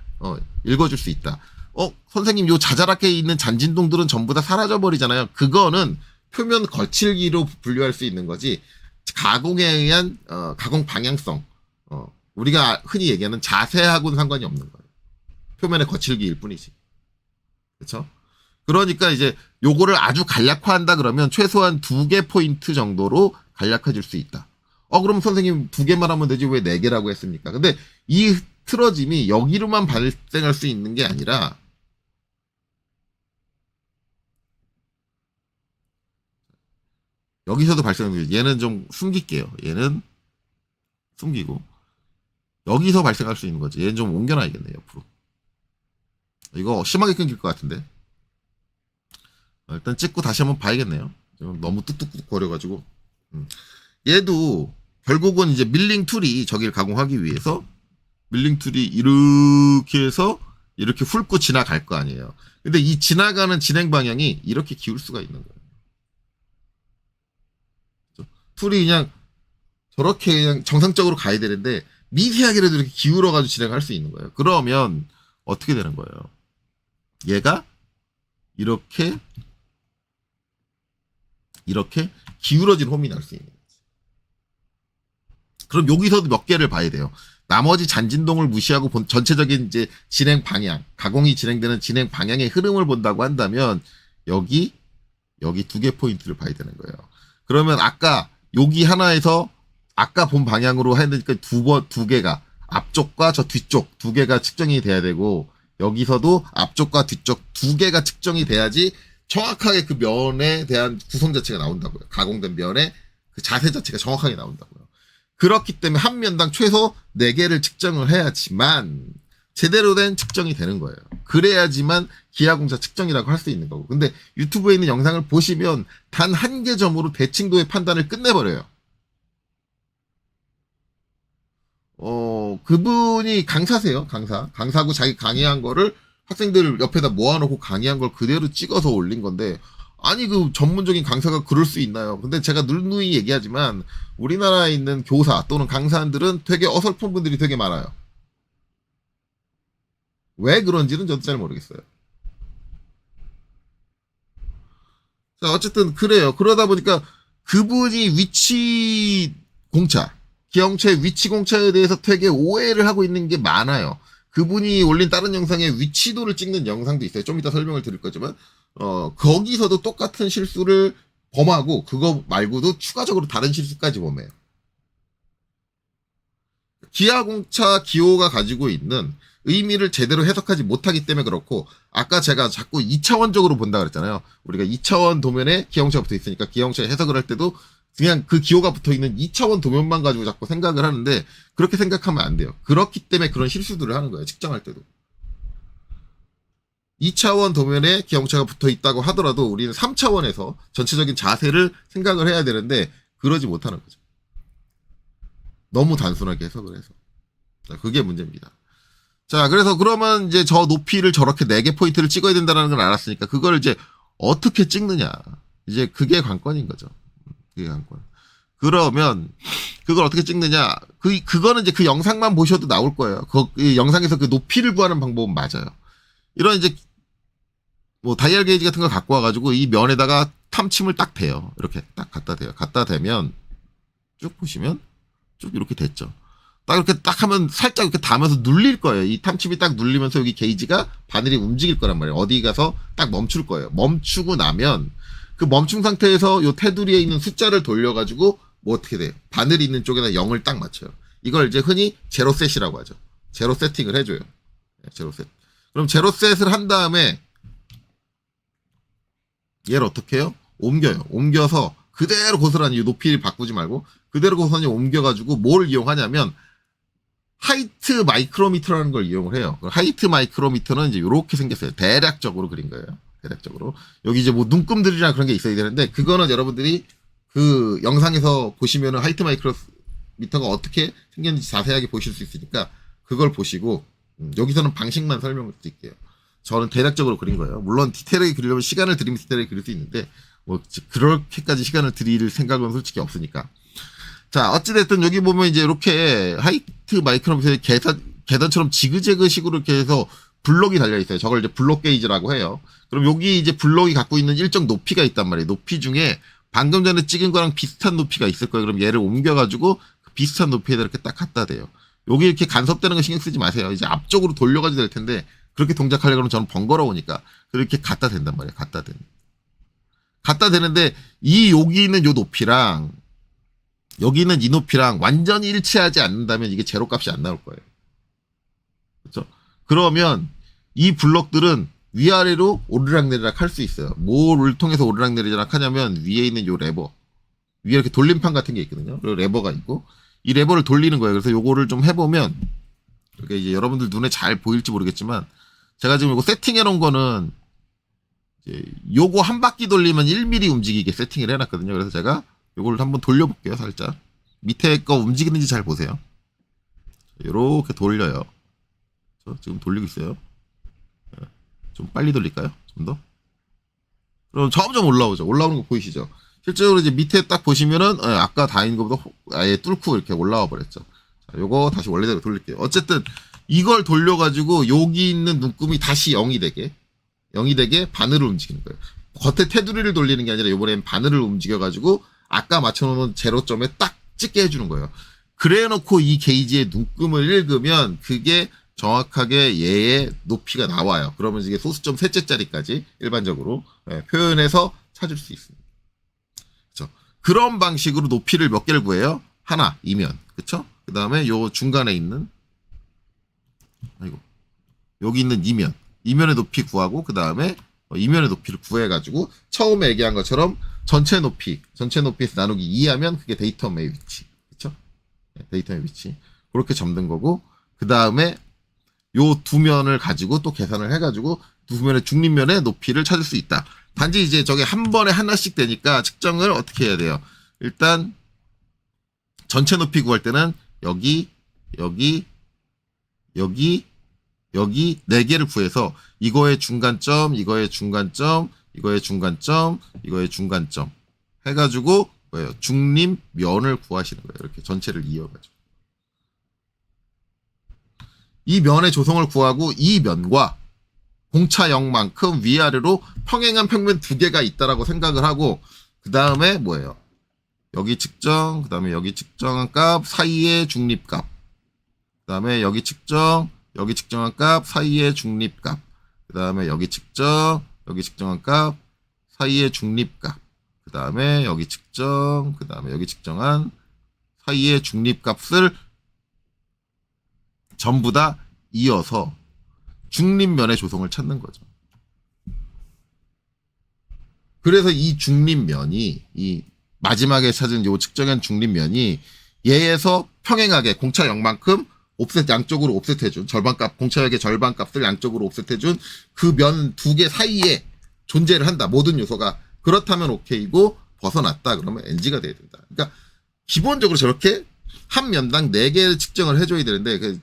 읽어줄 수 있다. 선생님 요 자잘하게 있는 잔진동들은 전부 다 사라져버리잖아요. 그거는 표면 거칠기로 분류할 수 있는 거지 가공에 의한 가공 방향성 우리가 흔히 얘기하는 자세하고는 상관이 없는 거예요. 표면의 거칠기일 뿐이지. 그렇죠? 그러니까 이제 요거를 아주 간략화한다 그러면 최소한 2개 포인트 정도로 간략해질 수 있다. 그럼 선생님 2개만 하면 되지 왜 4개라고 했습니까? 근데 이 틀어짐이 여기로만 발생할 수 있는 게 아니라 여기서도 발생합니다. 얘는 좀 숨길게요. 얘는 숨기고 여기서 발생할 수 있는 거지. 얘는 좀 옮겨놔야겠네 옆으로. 이거 심하게 끊길 것 같은데. 일단 찍고 다시 한번 봐야겠네요. 너무 뚝뚝뚝 거려가지고. 얘도 결국은 이제 밀링 툴이 저기를 가공하기 위해서 밀링 툴이 이렇게 해서 이렇게 훑고 지나갈 거 아니에요. 근데 이 지나가는 진행 방향이 이렇게 기울 수가 있는 거예요. 툴이 그냥 저렇게 그냥 정상적으로 가야 되는데 미세하게라도 이렇게 기울어가지고 진행할 수 있는 거예요. 그러면 어떻게 되는 거예요? 얘가 이렇게 기울어진 홈이 날 수 있는 거지. 그럼 여기서도 몇 개를 봐야 돼요. 나머지 잔진동을 무시하고 전체적인 이제 진행 방향, 가공이 진행되는 진행 방향의 흐름을 본다고 한다면 여기 두 개 포인트를 봐야 되는 거예요. 그러면 아까 여기 하나에서 아까 본 방향으로 했으니까 두 개가 앞쪽과 저 뒤쪽 두 개가 측정이 돼야 되고 여기서도 앞쪽과 뒤쪽 두 개가 측정이 돼야지 정확하게 그 면에 대한 구성 자체가 나온다고요. 가공된 면의 그 자세 자체가 정확하게 나온다고요. 그렇기 때문에 한 면당 최소 4개를 측정을 해야지만 제대로 된 측정이 되는 거예요. 그래야지만 기하공사 측정이라고 할 수 있는 거고. 근데 유튜브에 있는 영상을 보시면 단 한 개 점으로 대칭도의 판단을 끝내버려요. 그분이 강사세요. 강사고 자기 강의한 거를 학생들 옆에다 모아놓고 강의한 걸 그대로 찍어서 올린 건데, 아니, 그 전문적인 강사가 그럴 수 있나요? 근데 제가 누누이 얘기하지만, 우리나라에 있는 교사 또는 강사들은 되게 어설픈 분들이 되게 많아요. 왜 그런지는 저도 잘 모르겠어요. 자, 어쨌든 그래요. 그러다 보니까 그분이 위치 공차, 기형체의 위치 공차에 대해서 되게 오해를 하고 있는 게 많아요. 그분이 올린 다른 영상에 위치도를 찍는 영상도 있어요. 좀 이따 설명을 드릴 거지만, 거기서도 똑같은 실수를 범하고, 그거 말고도 추가적으로 다른 실수까지 범해요. 기하공차 기호가 가지고 있는 의미를 제대로 해석하지 못하기 때문에 그렇고, 아까 제가 자꾸 2차원적으로 본다 그랬잖아요. 우리가 2차원 도면에 기하공차가 붙어 있으니까 기하공차 해석을 할 때도 그냥 그 기호가 붙어 있는 2차원 도면만 가지고 자꾸 생각을 하는데, 그렇게 생각하면 안 돼요. 그렇기 때문에 그런 실수들을 하는 거예요. 측정할 때도. 2차원 도면에 기하공차가 붙어 있다고 하더라도 우리는 3차원에서 전체적인 자세를 생각을 해야 되는데, 그러지 못하는 거죠. 너무 단순하게 해석을 해서. 자, 그게 문제입니다. 자, 그래서 그러면 이제 저 높이를 저렇게 4개 포인트를 찍어야 된다는 걸 알았으니까 그걸 이제 어떻게 찍느냐. 이제 그게 관건인 거죠. 그게 관건. 그러면 그걸 어떻게 찍느냐. 그거는 이제 그 영상만 보셔도 나올 거예요. 그 영상에서 그 높이를 구하는 방법은 맞아요. 이런 이제 뭐 다이얼 게이지 같은 걸 갖고 와가지고 이 면에다가 탐침을 딱 대요. 이렇게 딱 갖다 대요. 갖다 대면 쭉 보시면 쭉 이렇게 됐죠. 딱 이렇게 딱 하면 살짝 이렇게 닿으면서 눌릴 거예요. 이 탐침이 딱 눌리면서 여기 게이지가 바늘이 움직일 거란 말이에요. 어디 가서 딱 멈출 거예요. 멈추고 나면 그 멈춘 상태에서 요 테두리에 있는 숫자를 돌려가지고 뭐 어떻게 돼요? 바늘이 있는 쪽에다 0을 딱 맞춰요. 이걸 이제 흔히 제로셋이라고 하죠. 제로 세팅을 해줘요. 제로셋. 그럼 제로셋을 한 다음에 얘를 어떻게 해요? 옮겨요. 옮겨서 그대로 고스란히 높이를 바꾸지 말고 그대로 고스란히 옮겨가지고 뭘 이용하냐면 하이트 마이크로미터라는 걸 이용을 해요. 하이트 마이크로미터는 이제 이렇게 생겼어요. 대략적으로 그린 거예요. 대략적으로. 여기 이제 뭐 눈금들이나 그런 게 있어야 되는데 그거는 여러분들이 그 영상에서 보시면은 하이트 마이크로미터가 어떻게 생겼는지 자세하게 보실 수 있으니까 그걸 보시고 여기서는 방식만 설명을 드릴게요. 저는 대략적으로 그린 거예요. 물론 디테일하게 그리려면 시간을 들이면 디테일하게 그릴 수 있는데 뭐 그렇게까지 시간을 들일 생각은 솔직히 없으니까. 자, 어찌됐든 여기 보면 이제 이렇게 하이트 마이크로미터의 계단처럼 지그재그 식으로 이렇게 해서 블록이 달려있어요. 저걸 이제 블록 게이지라고 해요. 그럼 여기 이제 블록이 갖고 있는 일정 높이가 있단 말이에요. 높이 중에 방금 전에 찍은 거랑 비슷한 높이가 있을 거예요. 그럼 얘를 옮겨가지고 그 비슷한 높이에다 이렇게 딱 갖다 대요. 여기 이렇게 간섭되는 거 신경 쓰지 마세요. 이제 앞쪽으로 돌려가지고 될 텐데 그렇게 동작하려고 하면 저는 번거로우니까 그렇게 갖다 댄단 말이에요. 갖다 대는데 여기 있는 요 높이랑 여기 있는 이 높이랑 완전히 일치하지 않는다면 이게 제로 값이 안 나올 거예요. 그렇죠? 그러면 이 블럭들은 위아래로 오르락내리락 할 수 있어요. 뭐를 통해서 오르락내리락 하냐면 위에 있는 요 레버. 위에 이렇게 돌림판 같은 게 있거든요. 그리고 레버가 있고 이 레버를 돌리는 거예요. 그래서 요거를 좀 해보면 이렇게 이제 여러분들 눈에 잘 보일지 모르겠지만 제가 지금 이거 세팅해 놓은 거는 이제 요거 한 바퀴 돌리면 1mm 움직이게 세팅을 해놨거든요. 그래서 제가 요걸 한번 돌려볼게요. 살짝. 밑에 거 움직이는지 잘 보세요. 이렇게 돌려요. 지금 돌리고 있어요. 좀 빨리 돌릴까요? 좀 더? 그럼 점점 올라오죠. 올라오는 거 보이시죠? 실제로 이제 밑에 딱 보시면은 아까 다인 것보다 아예 뚫고 이렇게 올라와 버렸죠. 자, 요거 다시 원래대로 돌릴게요. 어쨌든 이걸 돌려가지고 여기 있는 눈금이 다시 0이 되게 바늘을 움직이는 거예요. 겉에 테두리를 돌리는 게 아니라 이번엔 바늘을 움직여가지고 아까 맞춰놓은 제로점에 딱 찍게 해주는 거예요. 그래 놓고 이 게이지의 눈금을 읽으면 그게 정확하게 얘의 높이가 나와요. 그러면 이게 소수점 셋째짜리까지 일반적으로 표현해서 찾을 수 있습니다. 그렇죠? 그런 방식으로 높이를 몇 개를 구해요? 하나, 이면. 그렇죠? 그 다음에 요 중간에 있는 여기 있는 이면의 높이 구하고 그 다음에 이면의 높이를 구해가지고 처음에 얘기한 것처럼 전체 높이에서 나누기 2하면 그게 데이텀의 위치. 그렇죠? 데이텀의 위치. 그렇게 잡는 거고 그 다음에 요 두 면을 가지고 또 계산을 해가지고 두 면의 중립면의 높이를 찾을 수 있다. 단지 이제 저게 한 번에 하나씩 되니까 측정을 어떻게 해야 돼요? 일단 전체 높이 구할 때는 여기 네 개를 구해서 이거의 중간점 해가지고 뭐예요? 중립면을 구하시는 거예요. 이렇게 전체를 이어가지고. 이 면의 조성을 구하고 이 면과 공차역만큼 위아래로 평행한 평면 두 개가 있다라고 생각을 하고 그 다음에 뭐예요? 여기 측정, 그 다음에 여기 측정한 값 사이의 중립값, 그 다음에 여기 측정한 값 사이의 중립값, 그 다음에 여기 측정한 값 사이의 중립값, 그 다음에 여기 측정한 사이의 중립값을 전부 다 이어서 중립면의 조성을 찾는 거죠. 그래서 이 중립면이 이 마지막에 찾은 요 측정한 중립면이 얘에서 평행하게 공차역만큼 양쪽으로 옵셋해준 공차역의 절반값을 양쪽으로 옵셋해준 그 면 두 개 사이에 존재를 한다. 모든 요소가 그렇다면 오케이고 벗어났다. 그러면 NG가 돼야 된다. 그러니까 기본적으로 저렇게 한 면당 4개를 측정을 해줘야 되는데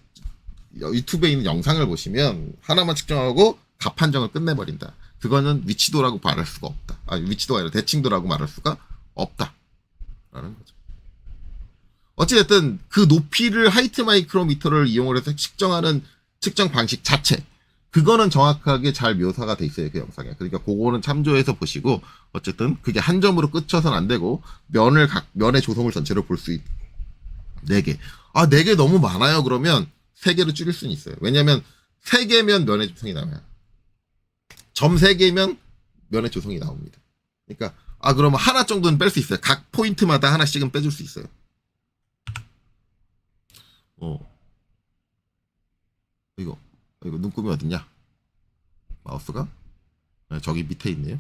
유튜브에 있는 영상을 보시면 하나만 측정하고 값 판정을 끝내버린다. 그거는 위치도라고 말할 수가 없다. 위치도가 아니라 대칭도라고 말할 수가 없다. 라는 거죠. 어찌됐든 그 높이를 하이트 마이크로미터를 이용을 해서 측정하는 측정 방식 자체 그거는 정확하게 잘 묘사가 돼 있어요. 그 영상에. 그러니까 그거는 참조해서 보시고 어쨌든 그게 한 점으로 끝쳐서는 안 되고 면의 조성을 전체로 볼 수 있는 4개. 4개 너무 많아요. 그러면 3개로 줄일 수는 있어요. 왜냐면 3개면 면의 조성이 나와요. 점 3개면 면의 조성이 나옵니다. 그러니까 그러면 하나 정도는 뺄 수 있어요. 각 포인트마다 하나씩은 빼줄 수 있어요. 이거 눈금이 어딨냐? 마우스가 저기 밑에 있네요.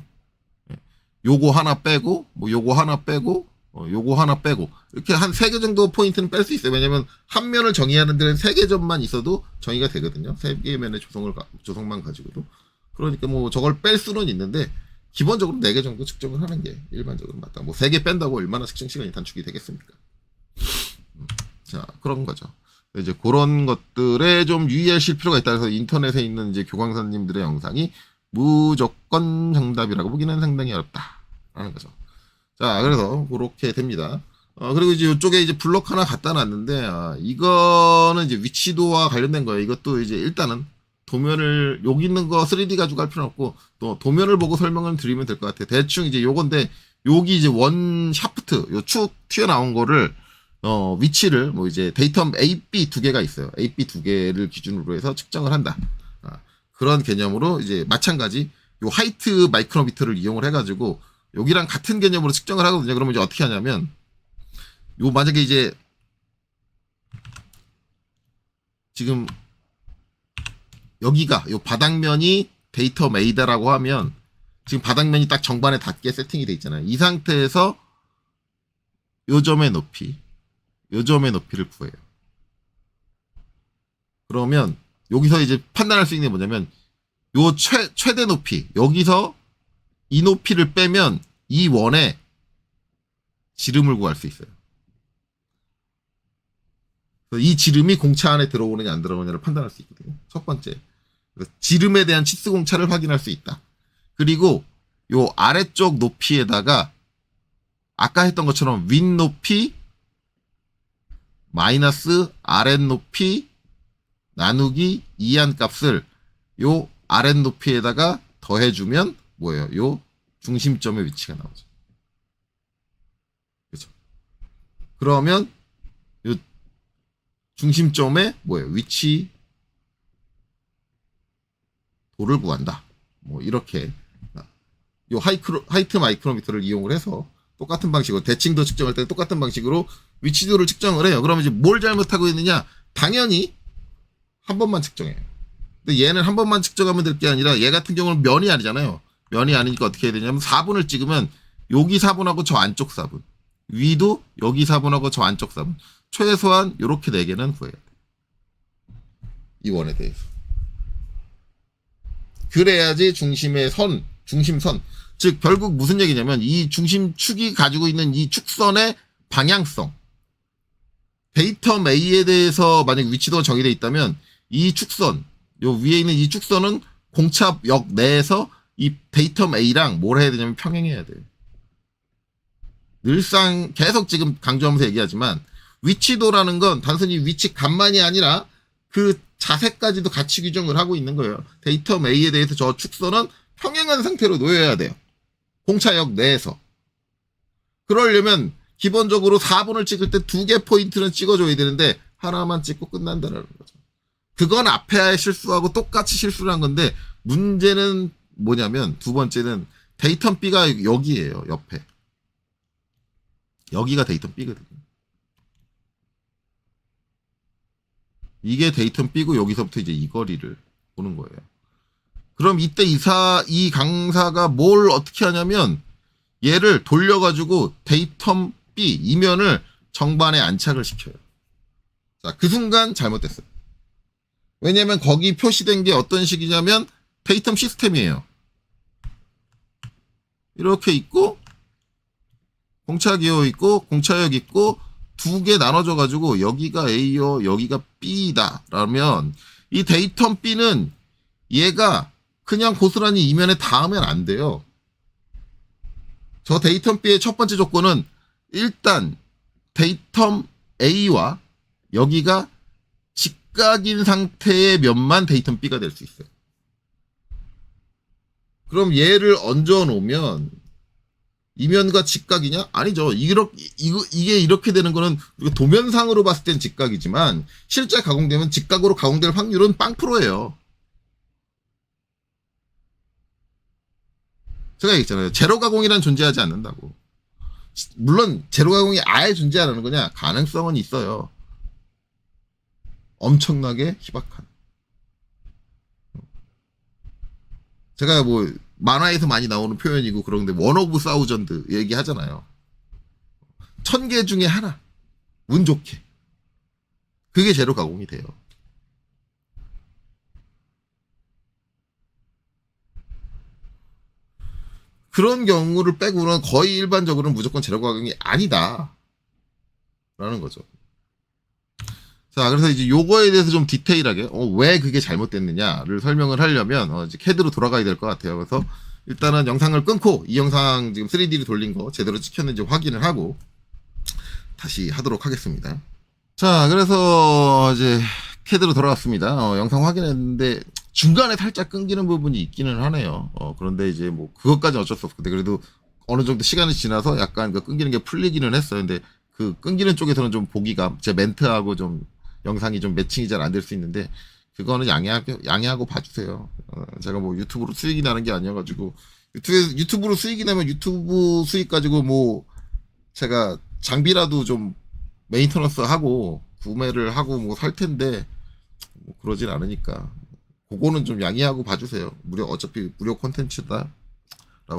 요거 하나 빼고 요거 하나 빼고 이렇게 한 3개 정도 포인트는 뺄 수 있어요. 왜냐면 한 면을 정의하는 데는 3개 점만 있어도 정의가 되거든요. 3개 면의 조성만 가지고도. 그러니까 저걸 뺄 수는 있는데 기본적으로 4개 정도 측정을 하는 게 일반적으로 맞다. 3개 뺀다고 얼마나 측정 시간이 단축이 되겠습니까? 자, 그런 거죠. 이제 그런 것들에 좀 유의하실 필요가 있다. 그래서 인터넷에 있는 이제 교광사님들의 영상이 무조건 정답이라고 보기는 상당히 어렵다라는 거죠. 자, 그래서 그렇게 됩니다. 그리고 이제 이쪽에 이제 블록 하나 갖다 놨는데, 이거는 이제 위치도와 관련된 거예요. 이것도 이제 일단은 도면을, 여기 있는 거 3D 가지고 할 필요는 없고, 또 도면을 보고 설명을 드리면 될 것 같아요. 대충 이제 요건데, 여기 이제 원 샤프트, 요 축 튀어나온 거를, 위치를, 이제 데이터 AB 2개가 있어요. AB 2개를 기준으로 해서 측정을 한다. 그런 개념으로 이제 마찬가지, 요 하이트 마이크로미터를 이용을 해가지고, 여기랑 같은 개념으로 측정을 하거든요. 그러면 이제 어떻게 하냐면, 만약에 이제, 지금, 여기가, 요 바닥면이 데이터 메이다라고 하면, 지금 바닥면이 딱 정반에 닿게 세팅이 돼 있잖아요. 이 상태에서, 요 점의 높이를 구해요. 그러면, 여기서 이제 판단할 수 있는 게 뭐냐면, 요 최대 높이, 여기서 이 높이를 빼면 이 원에 지름을 구할 수 있어요. 이 지름이 공차 안에 들어오느냐 안 들어오느냐를 판단할 수 있거든요. 첫 번째. 지름에 대한 치수 공차를 확인할 수 있다. 그리고 요 아래쪽 높이에다가 아까 했던 것처럼 윗 높이 마이너스 아랫 높이 나누기 2한 값을 요 아랫 높이에다가 더해주면 뭐예요? 요 중심점의 위치가 나오죠. 그렇죠? 그러면 요 중심점의 뭐예요? 위치 도를 구한다. 뭐 이렇게 요 하이트 마이크로미터를 이용을 해서 똑같은 방식으로 대칭도 측정할 때 똑같은 방식으로 위치도를 측정을 해요. 그러면 이제 뭘 잘못하고 있느냐? 당연히 한 번만 측정해요. 근데 얘는 한 번만 측정하면 될 게 아니라 얘 같은 경우는 면이 아니잖아요. 면이 아니니까 어떻게 해야 되냐면 4분을 찍으면 여기 4분하고 저 안쪽 4분, 위도 여기 4분하고 저 안쪽 4분, 최소한 요렇게 4개는 구해야 돼. 이 원에 대해서. 그래야지 중심의 선, 중심선, 즉 결국 무슨 얘기냐면 이 중심축이 가지고 있는 이 축선의 방향성, 데이터 A에 대해서 만약 위치도가 정의되어 있다면 이 축선, 요 위에 있는 이 축선은 공차역 내에서 이 데이터 A랑 뭘 해야 되냐면 평행해야 돼요. 늘상 계속 지금 강조하면서 얘기하지만 위치도라는 건 단순히 위치값만이 아니라 그 자세까지도 같이 규정을 하고 있는 거예요. 데이터 A에 대해서 저 축선은 평행한 상태로 놓여야 돼요. 공차역 내에서. 그러려면 기본적으로 4분을 찍을 때 2개 포인트는 찍어줘야 되는데 하나만 찍고 끝난다는 거죠. 그건 앞에 실수하고 똑같이 실수를 한 건데 문제는 뭐냐면 두 번째는 데이터 B가 여기에요. 옆에. 여기가 데이터 B거든요. 이게 데이터 B고 여기서부터 이제 이 거리를 보는 거예요. 그럼 이때 이 강사가 뭘 어떻게 하냐면 얘를 돌려가지고 데이터 B 이면을 정반에 안착을 시켜요. 자, 그 순간 잘못됐어요. 왜냐면 거기 표시된 게 어떤 식이냐면 데이터 시스템이에요. 이렇게 있고 공차기호 있고 공차역 있고 2개 나눠져 가지고 여기가 A요 여기가 B다 라면 이 데이터 B는 얘가 그냥 고스란히 이면에 닿으면 안 돼요. 저 데이터 B의 첫 번째 조건은 일단 데이터 A와 여기가 직각인 상태의 면만 데이터 B가 될 수 있어요. 그럼 얘를 얹어 놓으면 이면과 직각이냐? 아니죠. 이게 이렇게 되는 거는 도면상으로 봤을 땐 직각이지만 실제 가공되면 직각으로 가공될 확률은 0%예요. 제가 얘기했잖아요. 제로 가공이란 존재하지 않는다고. 물론 제로 가공이 아예 존재하는 거냐? 가능성은 있어요. 엄청나게 희박한. 제가 뭐 만화에서 많이 나오는 표현이고 그런데 원 오브 사우전드 얘기하잖아요. 1000개 중에 하나. 운 좋게. 그게 제로 가공이 돼요. 그런 경우를 빼고는 거의 일반적으로는 무조건 제로 가공이 아니다. 라는 거죠. 자, 그래서 이제 요거에 대해서 좀 디테일하게, 왜 그게 잘못됐느냐를 설명을 하려면, 이제 CAD로 돌아가야 될 것 같아요. 그래서 일단은 영상을 끊고, 이 영상 지금 3D로 돌린 거 제대로 찍혔는지 확인을 하고, 다시 하도록 하겠습니다. 자, 그래서 이제 CAD로 돌아왔습니다. 영상 확인했는데, 중간에 살짝 끊기는 부분이 있기는 하네요. 그런데 이제 뭐, 그것까지는 어쩔 수 없고, 그래도 어느 정도 시간이 지나서 약간 그 끊기는 게 풀리기는 했어요. 근데 그 끊기는 쪽에서는 좀 보기가, 제 멘트하고 좀, 영상이 좀 매칭이 잘 안 될 수 있는데 그거는 양해하고 봐주세요. 제가 뭐 유튜브로 수익이 나는 게 아니어가지고 유튜브로 수익이 나면 유튜브 수익 가지고 뭐 제가 장비라도 좀 메인터넌스 하고 구매를 하고 뭐 살 텐데 뭐 그러진 않으니까 그거는 좀 양해하고 봐주세요. 어차피 무료 콘텐츠다라고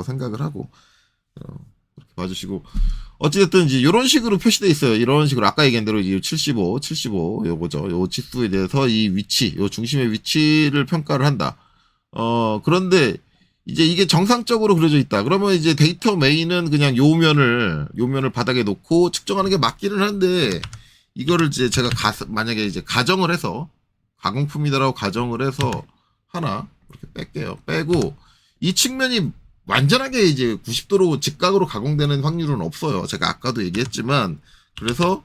생각을 하고 그렇게 봐주시고 어찌됐든 이제 이런 식으로 표시되어 있어요. 이런 식으로 아까 얘기한 대로 이제 75 요거죠. 요 지수에 대해서 이 위치, 요 중심의 위치를 평가를 한다. 그런데 이제 이게 정상적으로 그려져 있다. 그러면 이제 데이터 메인은 그냥 요 면을 바닥에 놓고 측정하는 게 맞기는 한데 이거를 이제 제가 만약에 이제 가정을 해서 가공품이다라고 가정을 해서 하나 이렇게 뺄게요. 빼고 이 측면이 완전하게 이제 90도로 직각으로 가공되는 확률은 없어요. 제가 아까도 얘기했지만 그래서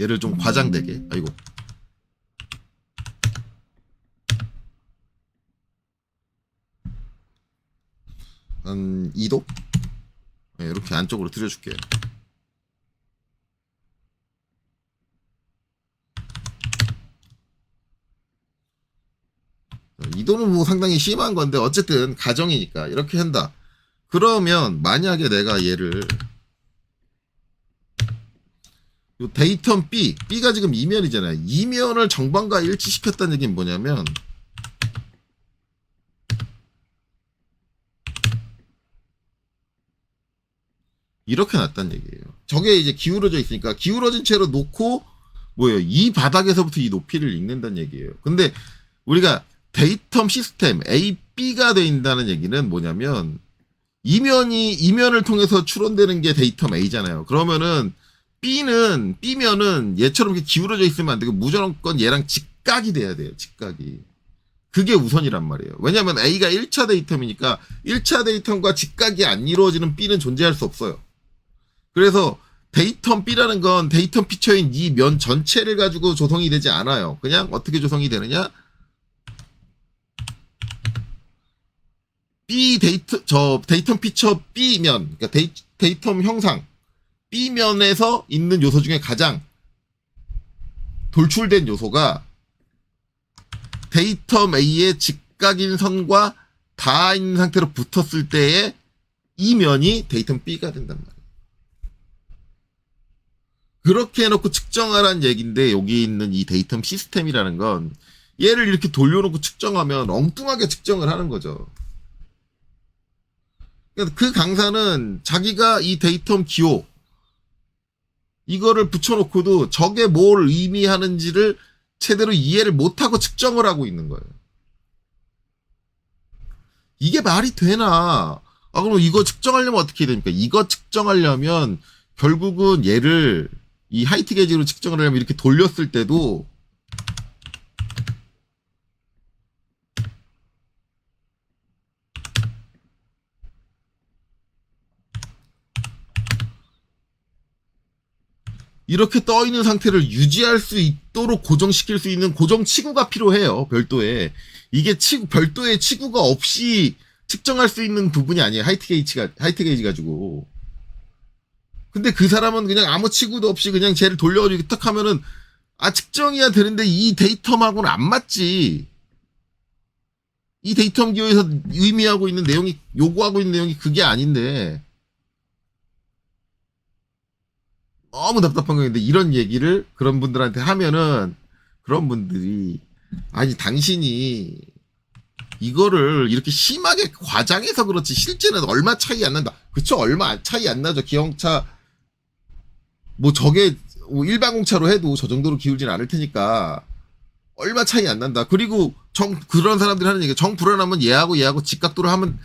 얘를 좀 과장되게 아이고 한 2도? 네, 이렇게 안쪽으로 들여줄게요. 이도는 뭐 상당히 심한 건데 어쨌든 가정이니까 이렇게 한다. 그러면 만약에 내가 얘를 요 데이텀 B가 지금 이면이잖아요. 이면을 정반과 일치시켰다는 얘기는 뭐냐면 이렇게 놨다는 얘기예요. 저게 이제 기울어져 있으니까 기울어진 채로 놓고 뭐예요? 이 바닥에서부터 이 높이를 읽는다는 얘기예요. 근데 우리가 데이텀 시스템 A, B가 된다는 얘기는 뭐냐면 이면을 통해서 추론되는 게 데이텀 A잖아요. 그러면은 B면은 얘처럼 이렇게 기울어져 있으면 안 되고 무조건 얘랑 직각이 돼야 돼요. 직각이. 그게 우선이란 말이에요. 왜냐면 A가 1차 데이텀이니까 1차 데이텀과 직각이 안 이루어지는 B는 존재할 수 없어요. 그래서 데이텀 B라는 건 데이텀 피처인 이 면 전체를 가지고 조성이 되지 않아요. 그냥 어떻게 조성이 되느냐? 데이텀 피처 B면, 그러니까 데이텀 형상 B면에서 있는 요소 중에 가장 돌출된 요소가 데이텀 A의 직각인 선과 닿아 있는 상태로 붙었을 때에 이 면이 데이텀 B가 된단 말이에요. 그렇게 해놓고 측정하라는 얘기인데 여기 있는 이 데이텀 시스템이라는 건 얘를 이렇게 돌려놓고 측정하면 엉뚱하게 측정을 하는 거죠. 그 강사는 자기가 이 데이텀 기호 이거를 붙여놓고도 저게 뭘 의미하는지를 제대로 이해를 못하고 측정을 하고 있는 거예요. 이게 말이 되나? 그럼 이거 측정하려면 어떻게 해야 됩니까? 이거 측정하려면 결국은 얘를 이 하이트 게이지로 측정을 하려면 이렇게 돌렸을 때도 이렇게 떠 있는 상태를 유지할 수 있도록 고정시킬 수 있는 고정 치구가 필요해요. 별도의. 이게 별도의 치구가 없이 측정할 수 있는 부분이 아니에요. 하이트 게이지 가지고. 근데 그 사람은 그냥 아무 치구도 없이 그냥 쟤를 돌려가지고 딱 하면은 측정이야 되는데 이 데이텀하고는 안 맞지. 이 데이텀 기호에서 의미하고 있는 내용이 요구하고 있는 내용이 그게 아닌데 너무 답답한 거인데 이런 얘기를 그런 분들한테 하면은 그런 분들이 아니 당신이 이거를 이렇게 심하게 과장해서 그렇지 실제는 얼마 차이 안 난다. 그쵸? 얼마 차이 안 나죠. 기형차 뭐 저게 일반공차로 해도 저 정도로 기울진 않을 테니까 얼마 차이 안 난다. 그리고 그런 사람들이 하는 얘기 정 불안하면 얘하고 직각도를 하면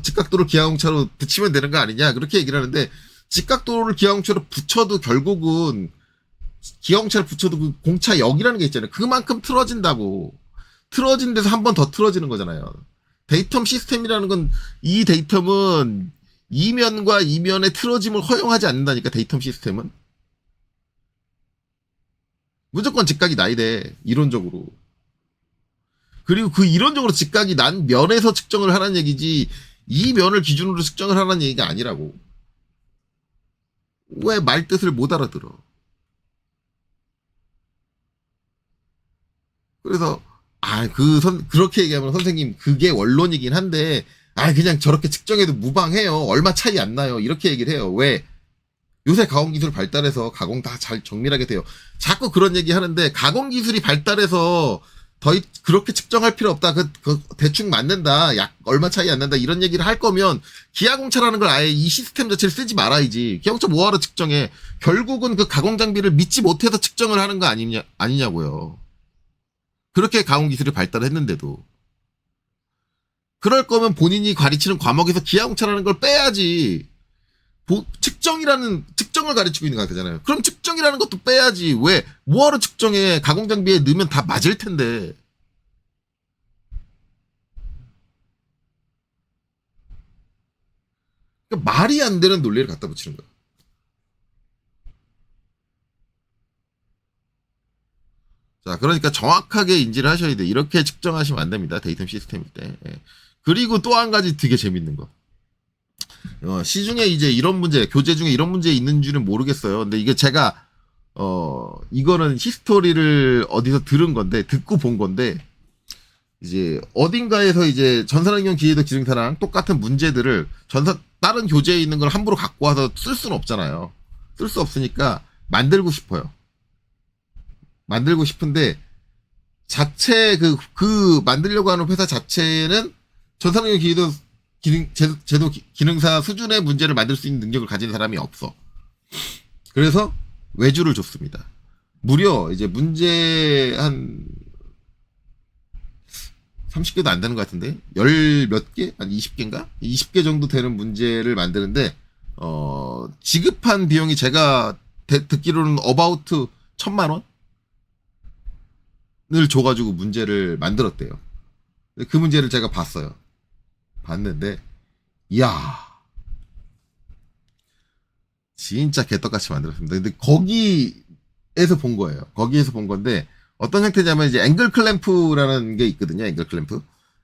직각도를 기아공차로 붙이면 되는 거 아니냐 그렇게 얘기를 하는데 직각도를 기아공차로 붙여도 결국은 기아공차를 붙여도 그 공차 역이라는 게 있잖아요. 그만큼 틀어진다고. 틀어진 데서 한 번 더 틀어지는 거잖아요. 데이텀 시스템이라는 건 이 데이텀은 이면과 이면의 틀어짐을 허용하지 않는다니까 데이텀 시스템은. 무조건 직각이 나야 돼. 이론적으로. 그리고 그 이론적으로 직각이 난 면에서 측정을 하라는 얘기지 이 면을 기준으로 측정을 하라는 얘기가 아니라고. 왜 말 뜻을 못 알아들어. 그래서 그렇게 얘기하면 선생님 그게 원론이긴 한데 그냥 저렇게 측정해도 무방해요. 얼마 차이 안 나요. 이렇게 얘기를 해요. 왜? 요새 가공기술 발달해서 가공 다 잘 정밀하게 돼요. 자꾸 그런 얘기 하는데 가공기술이 발달해서 그렇게 측정할 필요 없다. 대충 맞는다. 약 얼마 차이 안 난다. 이런 얘기를 할 거면 기아공차라는 걸 아예 이 시스템 자체를 쓰지 말아야지. 기아공차 뭐하러 측정해. 결국은 그 가공 장비를 믿지 못해서 측정을 하는 거 아니냐고요. 그렇게 가공기술이 발달했는데도. 그럴 거면 본인이 가르치는 과목에서 기아공차라는 걸 빼야지. 측정을 측정을 가르치고 있는 거잖아요. 그럼 측정이라는 것도 빼야지. 왜 뭐하러 측정해? 가공장비에 넣으면 다 맞을 텐데. 그러니까 말이 안 되는 논리를 갖다 붙이는 거야. 자, 그러니까 정확하게 인지를 하셔야 돼. 이렇게 측정하시면 안 됩니다. 데이터 시스템일 때. 예. 그리고 또 한 가지 되게 재밌는 거. 시중에 이제 이런 문제, 교재 중에 이런 문제 있는 줄은 모르겠어요. 근데 이게 제가, 이거는 히스토리를 어디서 들은 건데, 듣고 본 건데, 이제 어딘가에서 이제 전산환경 기계도 기능사랑 똑같은 문제들을 다른 교재에 있는 걸 함부로 갖고 와서 쓸 수는 없잖아요. 쓸 수 없으니까 만들고 싶어요. 만들고 싶은데, 자체 만들려고 하는 회사 자체는 전산환경 기계도 제도 기능사 수준의 문제를 만들 수 있는 능력을 가진 사람이 없어. 그래서 외주를 줬습니다. 무려 이제 문제 한 30개도 안 되는 것 같은데, 열 몇 개? 한 20개인가? 20개 정도 되는 문제를 만드는데, 지급한 비용이 제가 듣기로는 어바우트 1,000만 원을 줘가지고 문제를 만들었대요. 그 문제를 제가 봤어요. 봤는데, 이야, 진짜 개떡같이 만들었습니다. 근데 거기에서 본 거예요. 거기에서 본 건데, 어떤 형태냐면 이제 앵글 클램프라는 게 있거든요. 앵글 클램프.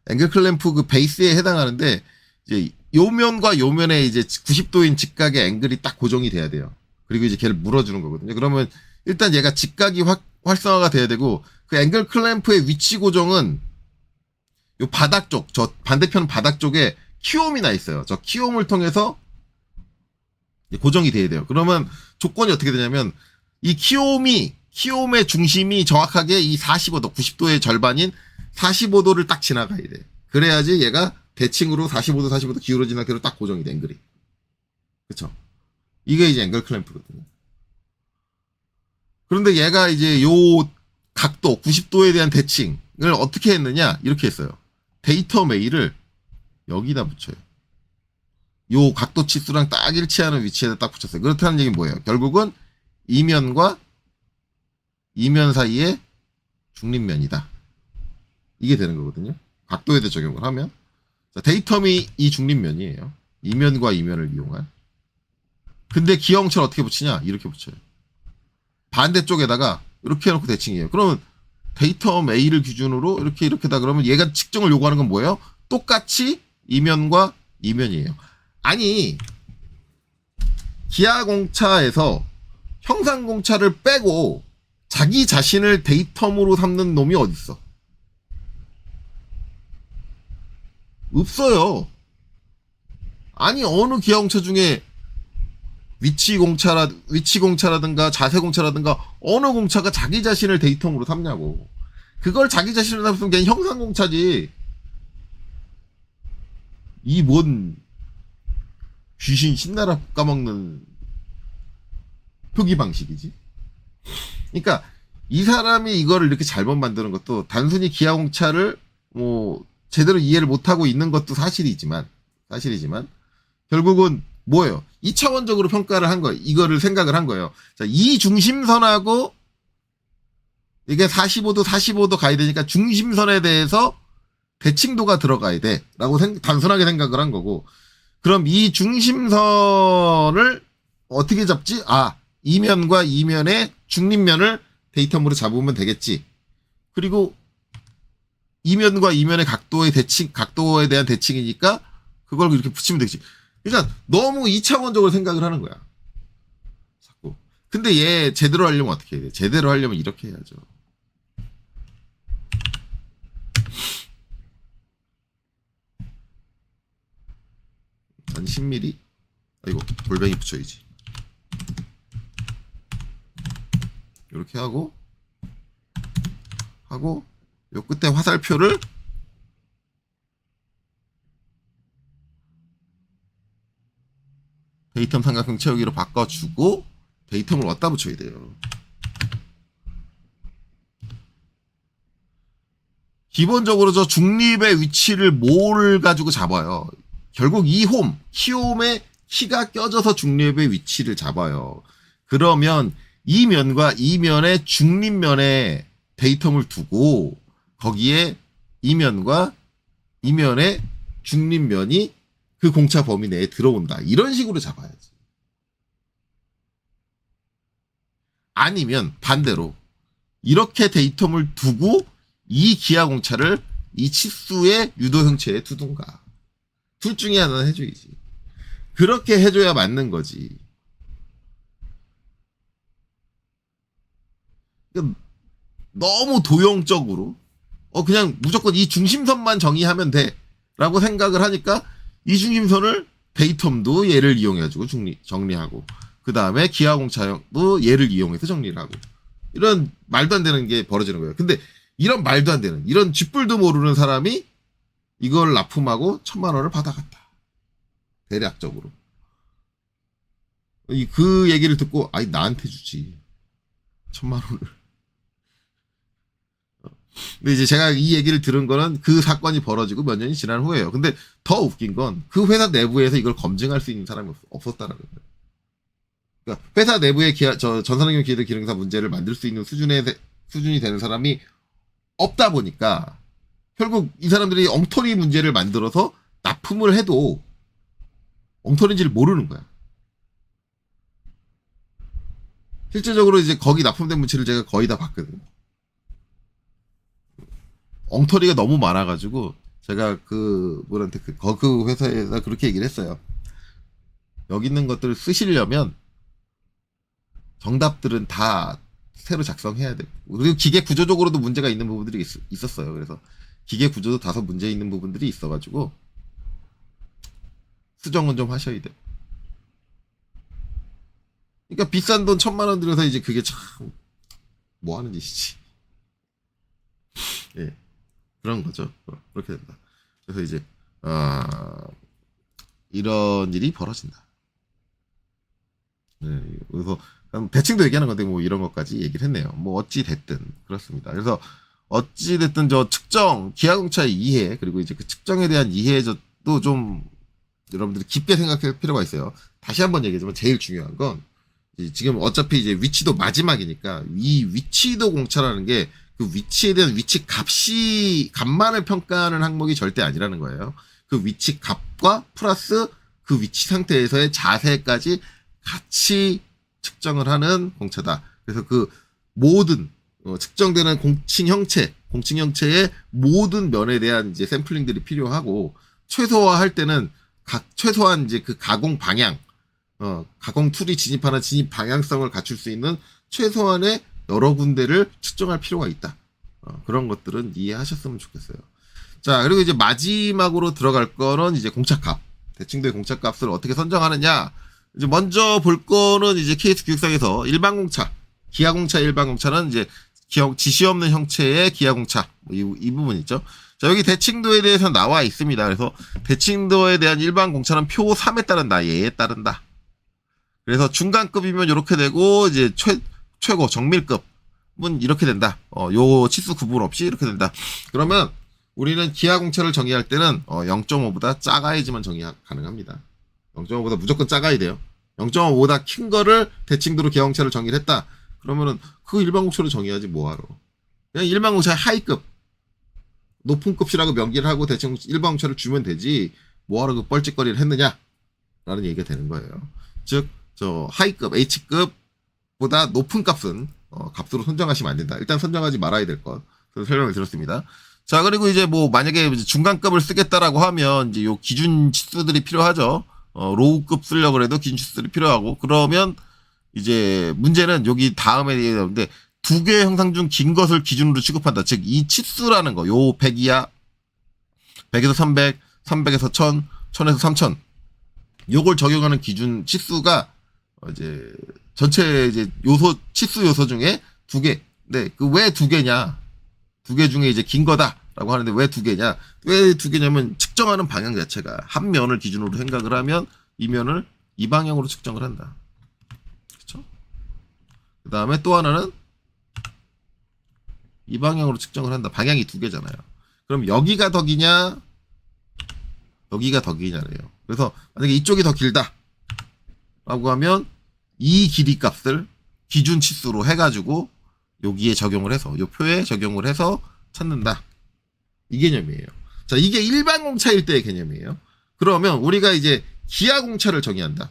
앵글 클램프 그 베이스에 해당하는데, 이제 요면과 요면에 이제 90도인 직각의 앵글이 딱 고정이 돼야 돼요. 그리고 이제 걔를 물어주는 거거든요. 그러면 일단 얘가 직각이 활성화가 돼야 되고, 그 앵글 클램프의 위치 고정은 요 바닥 쪽, 저 반대편 바닥 쪽에 키움이 나 있어요. 저 키움을 통해서 고정이 돼야 돼요. 그러면 조건이 어떻게 되냐면, 이 키움의 중심이 정확하게 이 45도, 90도의 절반인 45도를 딱 지나가야 돼. 그래야지 얘가 대칭으로 45도 기울어지는 상태로 딱 고정이 돼, 앵글이. 그쵸? 이게 이제 앵글 클램프거든요. 그런데 얘가 이제 요 각도, 90도에 대한 대칭을 어떻게 했느냐? 이렇게 했어요. 데이터 메일을 여기다 붙여요. 요 각도 치수랑 딱 일치하는 위치에다 딱 붙였어요. 그렇다는 얘기는 뭐예요? 결국은 이면과 이면 사이에 중립면이다. 이게 되는 거거든요. 각도에 대해 적용을 하면. 자, 데이터미 이 중립면이에요. 이면과 이면을 이용한. 근데 기형체를 어떻게 붙이냐? 이렇게 붙여요. 반대쪽에다가 이렇게 해놓고 대칭이에요. 그러면 데이터 A를 기준으로 이렇게다 그러면 얘가 측정을 요구하는 건 뭐예요? 똑같이 이면과 이면이에요. 아니, 기하공차에서 형상공차를 빼고 자기 자신을 데이터으로 삼는 놈이 어딨어? 없어요. 아니, 어느 기하공차 중에 위치공차라든가 자세공차라든가 어느 공차가 자기 자신을 데이터으로 삼냐고. 그걸 자기 자신을 삼으면 그냥 형상공차지. 이 뭔 귀신 신나라 까먹는 표기 방식이지. 그러니까 이 사람이 이거를 이렇게 잘못 만드는 것도 단순히 기하공차를 뭐 제대로 이해를 못하고 있는 것도 사실이지만 결국은 뭐예요? 2차원적으로 평가를 한 거예요. 이거를 생각을 한 거예요. 자, 이 중심선하고 이게 45도 가야 되니까 중심선에 대해서 대칭도가 들어가야 돼. 라고 단순하게 생각을 한 거고. 그럼 이 중심선을 어떻게 잡지? 아, 이면과 이면의 중립면을 데이터으로 잡으면 되겠지. 그리고 이면과 이면의 각도에 대한 대칭이니까 그걸 이렇게 붙이면 되겠지. 그러니까 너무 2차원적으로 생각을 하는 거야. 자꾸. 근데 얘 제대로 하려면 어떻게 해야 돼? 제대로 하려면 이렇게 해야죠. 한 10mm? 아이고, 골뱅이 붙여야지. 이렇게 하고 요 끝에 화살표를 데이텀 삼각형 채우기로 바꿔주고 데이텀을 왔다 붙여야 돼요. 기본적으로 저 중립의 위치를 뭘 가지고 잡아요. 결국 이 키움의 키가 껴져서 중립의 위치를 잡아요. 그러면 이 면과 이 면의 중립면에 데이텀을 두고 거기에 이 면과 이 면의 중립면이 그 공차 범위 내에 들어온다. 이런 식으로 잡아야지. 아니면 반대로 이렇게 데이텀을 두고 이 기하 공차를 이 치수의 유도 형체에 두든가. 둘 중에 하나는 해줘야지. 그렇게 해줘야 맞는 거지. 너무 도형적으로 그냥 무조건 이 중심선만 정의하면 돼 라고 생각을 하니까 이 중심선을 데이텀도 얘를 이용해가지고 정리하고 그 다음에 기하공차도 얘를 이용해서 정리를 하고 이런 말도 안 되는 게 벌어지는 거예요. 근데 이런 말도 안 되는 이런 쥐뿔도 모르는 사람이 이걸 납품하고 1,000만 원을 받아갔다. 대략적으로. 그 얘기를 듣고 아니 나한테 주지 1,000만 원을. 근데 이제 제가 이 얘기를 들은 거는 그 사건이 벌어지고 몇 년이 지난 후에요. 근데 더 웃긴 건 그 회사 내부에서 이걸 검증할 수 있는 사람이 없었다는 거예요. 그러니까 회사 내부의 전산환경 기회들 기능사 문제를 만들 수 있는 수준이 되는 사람이 없다 보니까 결국 이 사람들이 엉터리 문제를 만들어서 납품을 해도 엉터리인지를 모르는 거야. 실제적으로 이제 거기 납품된 문체를 제가 거의 다 봤거든요. 엉터리가 너무 많아가지고 제가 그 분한테 그 회사에서 그렇게 얘기를 했어요. 여기 있는 것들을 쓰시려면 정답들은 다 새로 작성해야 되고 그리고 기계 구조적으로도 문제가 있는 부분들이 있었어요. 그래서 기계 구조도 다소 문제 있는 부분들이 있어가지고 수정은 좀 하셔야 돼요. 그러니까 비싼 돈 1,000만 원 들여서 이제 그게 참 뭐 하는 짓이지. 예. 그런 거죠. 그렇게 된다. 그래서 이제 이런 일이 벌어진다. 네, 그래서 대칭도 얘기하는 건데 뭐 이런 것까지 얘기를 했네요. 뭐 어찌 됐든 그렇습니다. 그래서 어찌 됐든 저 측정 기하공차의 이해 그리고 이제 그 측정에 대한 이해도 좀 여러분들이 깊게 생각할 필요가 있어요. 다시 한번 얘기하지만 제일 중요한 건 지금 어차피 이제 위치도 마지막이니까 이 위치도 공차라는 게 그 위치에 대한 위치 값만을 평가하는 항목이 절대 아니라는 거예요. 그 위치 값과 플러스 그 위치 상태에서의 자세까지 같이 측정을 하는 공차다. 그래서 그 모든 측정되는 공칭 형체의 모든 면에 대한 이제 샘플링들이 필요하고 최소화할 때는 최소한 이제 그 가공 방향, 가공 툴이 진입하는 진입 방향성을 갖출 수 있는 최소한의 여러 군데를 측정할 필요가 있다. 그런 것들은 이해하셨으면 좋겠어요. 자, 그리고 이제 마지막으로 들어갈 거는 이제 공차값. 대칭도의 공차값을 어떻게 선정하느냐. 이제 먼저 볼 거는 이제 케이스 교육상에서 일반 공차, 기하 공차, 일반 공차는 이제 지시 없는 형체의 기하 공차. 이 부분 있죠. 자, 여기 대칭도에 대해서 나와 있습니다. 그래서 대칭도에 대한 일반 공차는 표 3에 따른다. 얘에 따른다. 그래서 중간급이면 이렇게 되고 이제 최고 정밀급은 이렇게 된다. 요 치수 구분 없이 이렇게 된다. 그러면 우리는 기하 공차를 정의할 때는 0.5보다 작아야지만 정의 가능합니다. 0.5보다 무조건 작아야 돼요. 0.5보다 큰 거를 대칭도로 기하 공차를 정의를 했다. 그러면은 그 일반 공차로 정의하지 뭐하러. 그냥 일반 공차의 하위급 높은 급이라고 명기를 하고 대칭 일반 공차를 주면 되지 뭐하러 그 뻘짓거리를 했느냐 라는 얘기가 되는 거예요. 즉 저 하위급 H급보다 높은 값은 값으로 선정하시면 안 된다. 일단 선정하지 말아야 될 것. 그래서 설명을 드렸습니다. 자, 그리고 이제 뭐 만약에 중간급을 쓰겠다라고 하면 이제 요 기준 치수들이 필요하죠. 로우급 쓰려고 해도 기준 치수들이 필요하고 그러면 이제 문제는 여기 다음에 얘기하는데 두 개의 형상 중 긴 것을 기준으로 취급한다. 즉 이 치수라는 거, 요 100 이하, 100에서 300, 300에서 1000, 1000에서 3000 요걸 적용하는 기준 치수가 이제 전체 이제 치수 요소 중에 두 개. 네, 그 왜 두 개냐? 두 개 중에 이제 긴 거다라고 하는데 왜 두 개냐? 왜 두 개냐면 측정하는 방향 자체가 한 면을 기준으로 생각을 하면 이 면을 이 방향으로 측정을 한다. 그렇죠? 그 다음에 또 하나는 이 방향으로 측정을 한다. 방향이 두 개잖아요. 그럼 여기가 더 기냐? 여기가 더 기냐래요. 그래서 만약에 이쪽이 더 길다. 하면 이 길이 값을 기준 치수로 해가지고 여기에 적용을 해서 요 표에 적용을 해서 찾는다. 이 개념이에요. 자, 이게 일반 공차일 때의 개념이에요. 그러면 우리가 이제 기하 공차를 정의한다.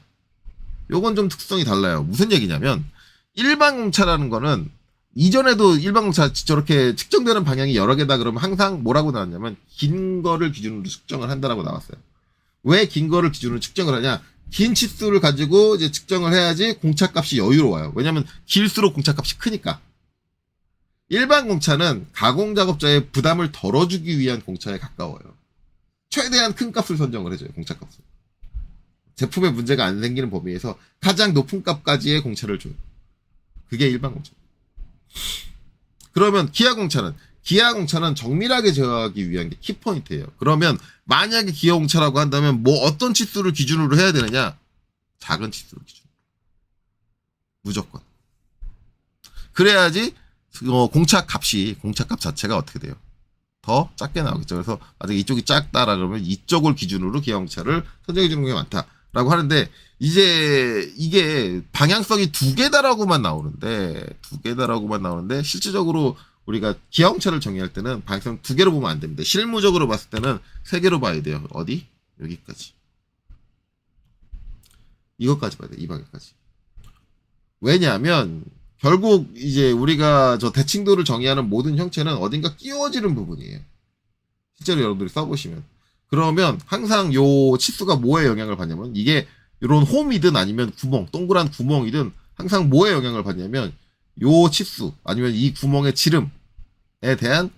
요건 좀 특성이 달라요. 무슨 얘기냐면 일반 공차라는 거는 이전에도 일반 공차 저렇게 측정되는 방향이 여러 개다 그러면 항상 뭐라고 나왔냐면 긴 거를 기준으로 측정을 한다라고 나왔어요. 왜 긴 거를 기준으로 측정을 하냐? 긴 치수를 가지고 이제 측정을 해야지 공차값이 여유로워요. 왜냐면 길수록 공차값이 크니까. 일반 공차는 가공 작업자의 부담을 덜어주기 위한 공차에 가까워요. 최대한 큰 값을 선정을 해줘요. 공차값을. 제품에 문제가 안 생기는 범위에서 가장 높은 값까지의 공차를 줘요. 그게 일반 공차. 그러면 기하 공차는 정밀하게 제어하기 위한 게 키포인트예요. 그러면 만약에 기하 공차라고 한다면 뭐 어떤 치수를 기준으로 해야 되느냐? 작은 치수를 기준으로. 무조건. 그래야지 공차 값 자체가 어떻게 돼요? 더 작게 나오겠죠. 그래서 만약에 이쪽이 작다라 그러면 이쪽을 기준으로 기하 공차를 선정해 주는 게 많다라고 하는데 이제 이게 방향성이 두 개다라고만 나오는데 실질적으로 우리가 기하 공차를 정의할 때는 방향성 두 개로 보면 안 됩니다. 실무적으로 봤을 때는 세 개로 봐야 돼요. 어디? 여기까지. 이것까지 봐야 돼. 이 방향까지. 왜냐하면 결국 이제 우리가 저 대칭도를 정의하는 모든 형체는 어딘가 끼워지는 부분이에요. 실제로 여러분들이 써보시면. 그러면 항상 요 치수가 뭐에 영향을 받냐면 이게 이런 홈이든 아니면 구멍, 동그란 구멍이든 항상 뭐에 영향을 받냐면 요 치수 아니면 이 구멍의 지름에 대한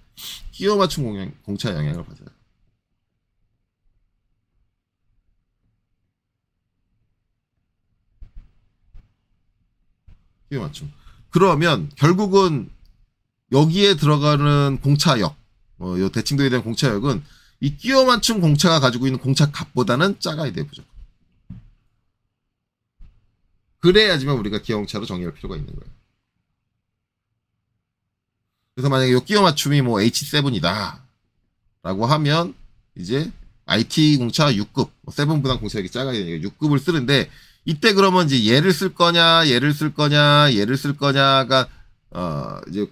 끼워 맞춤 공차에 영향을 받아요. 끼워 맞춤. 그러면 결국은 여기에 들어가는 공차역, 요 대칭도에 대한 공차역은 이 끼워 맞춤 공차가 가지고 있는 공차 값보다는 작아야 돼요, 무조건. 그래야지만 우리가 기하 공차로 정의할 필요가 있는 거예요. 그래서 만약에 요 끼워 맞춤이 뭐 H7이다 라고 하면 이제 IT 공차 6급, 7보다 공차역이 작아야 되니까 6급을 쓰는데 이때 그러면 이제 얘를 쓸 거냐 얘를 쓸 거냐가 이제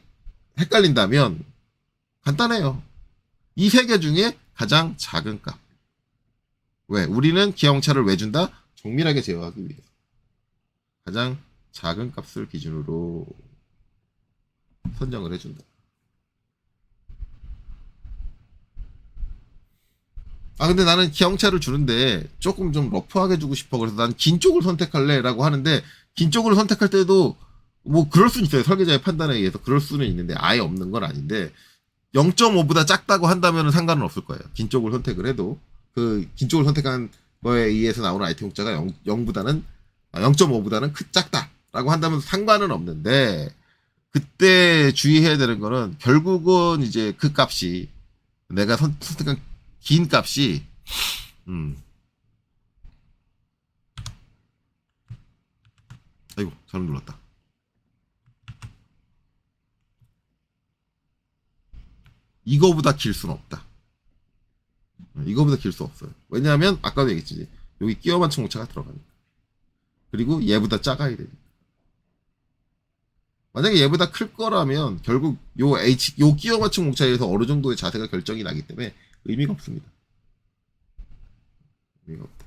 헷갈린다면 간단해요. 이 세 개 중에 가장 작은 값. 왜? 우리는 기하 공차를 왜 준다? 정밀하게 제어하기 위해서. 가장 작은 값을 기준으로 선정을 해준다. 근데 나는 기하 공차를 주는데 조금 좀 러프하게 주고 싶어. 그래서 난 긴 쪽을 선택할래 라고 하는데 긴 쪽을 선택할 때도 뭐 그럴 수는 있어요. 설계자의 판단에 의해서 그럴 수는 있는데 아예 없는 건 아닌데 0.5보다 작다고 한다면 상관은 없을 거예요. 긴 쪽을 선택을 해도 그 긴 쪽을 선택한 거에 의해서 나오는 IT 공차가 0.5보다는 작다라고 한다면 상관은 없는데 그때 주의해야 되는 거는 결국은 이제 그 값이 내가 선택한 긴 값이 아이고 잘못 눌렀다. 이거보다 길 수는 없다. 이거보다 길 수 없어요. 왜냐하면 아까도 얘기했지. 여기 끼워 맞춤 공차가 들어가니까. 그리고 얘보다 작아야 되니까. 만약에 얘보다 클 거라면 결국 요 끼워 맞춤 공차에서 어느 정도의 자세가 결정이 나기 때문에 의미가 없습니다. 의미가 없다.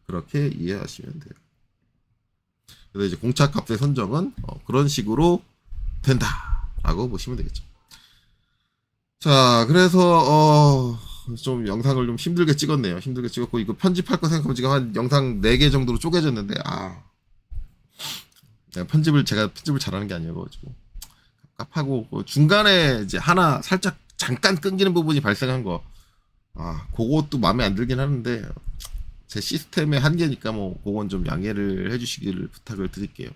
그렇게 이해하시면 돼요. 그래서 이제 공차 값의 선정은 그런 식으로 된다라고 보시면 되겠죠. 자, 그래서 좀 영상을 좀 힘들게 찍었네요. 힘들게 찍었고 이거 편집할 거 생각하면 지금 한 영상 4개 정도로 쪼개졌는데 제가 편집을 잘하는 게 아니어가지고 갑갑하고 중간에 이제 하나 살짝 잠깐 끊기는 부분이 발생한 거 그것도 마음에 안 들긴 하는데 제 시스템의 한계니까 뭐 그건 좀 양해를 해주시기를 부탁을 드릴게요.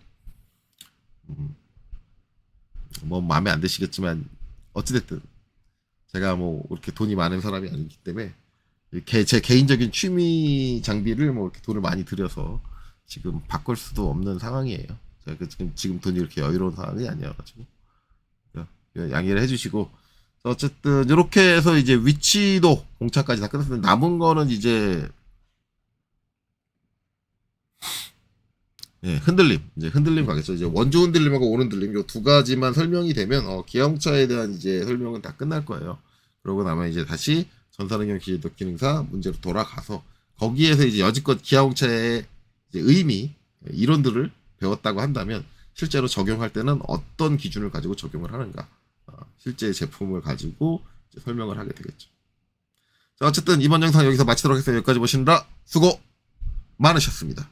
뭐 마음에 안 드시겠지만 어찌됐든 제가 뭐 그렇게 돈이 많은 사람이 아니기 때문에 제 개인적인 취미 장비를 뭐 이렇게 돈을 많이 들여서 지금 바꿀 수도 없는 상황이에요. 제가 지금 돈이 이렇게 여유로운 상황이 아니어가지고 양해를 해주시고 어쨌든 이렇게 해서 이제 위치도 공차까지 다 끝났는데 남은 거는 이제 예, 흔들림. 이제 흔들림 가겠죠. 이제 원조 흔들림하고 온 흔들림 요 두 가지만 설명이 되면 기아용차에 대한 이제 설명은 다 끝날 거예요. 그러고 나면 이제 다시 전산응용 기계도 기능사 문제로 돌아가서 거기에서 이제 여지껏 기아용차의 이제 의미, 이론들을 배웠다고 한다면 실제로 적용할 때는 어떤 기준을 가지고 적용을 하는가, 실제 제품을 가지고 이제 설명을 하게 되겠죠. 자, 어쨌든 이번 영상 여기서 마치도록 하겠습니다. 여기까지 보시느라 수고 많으셨습니다.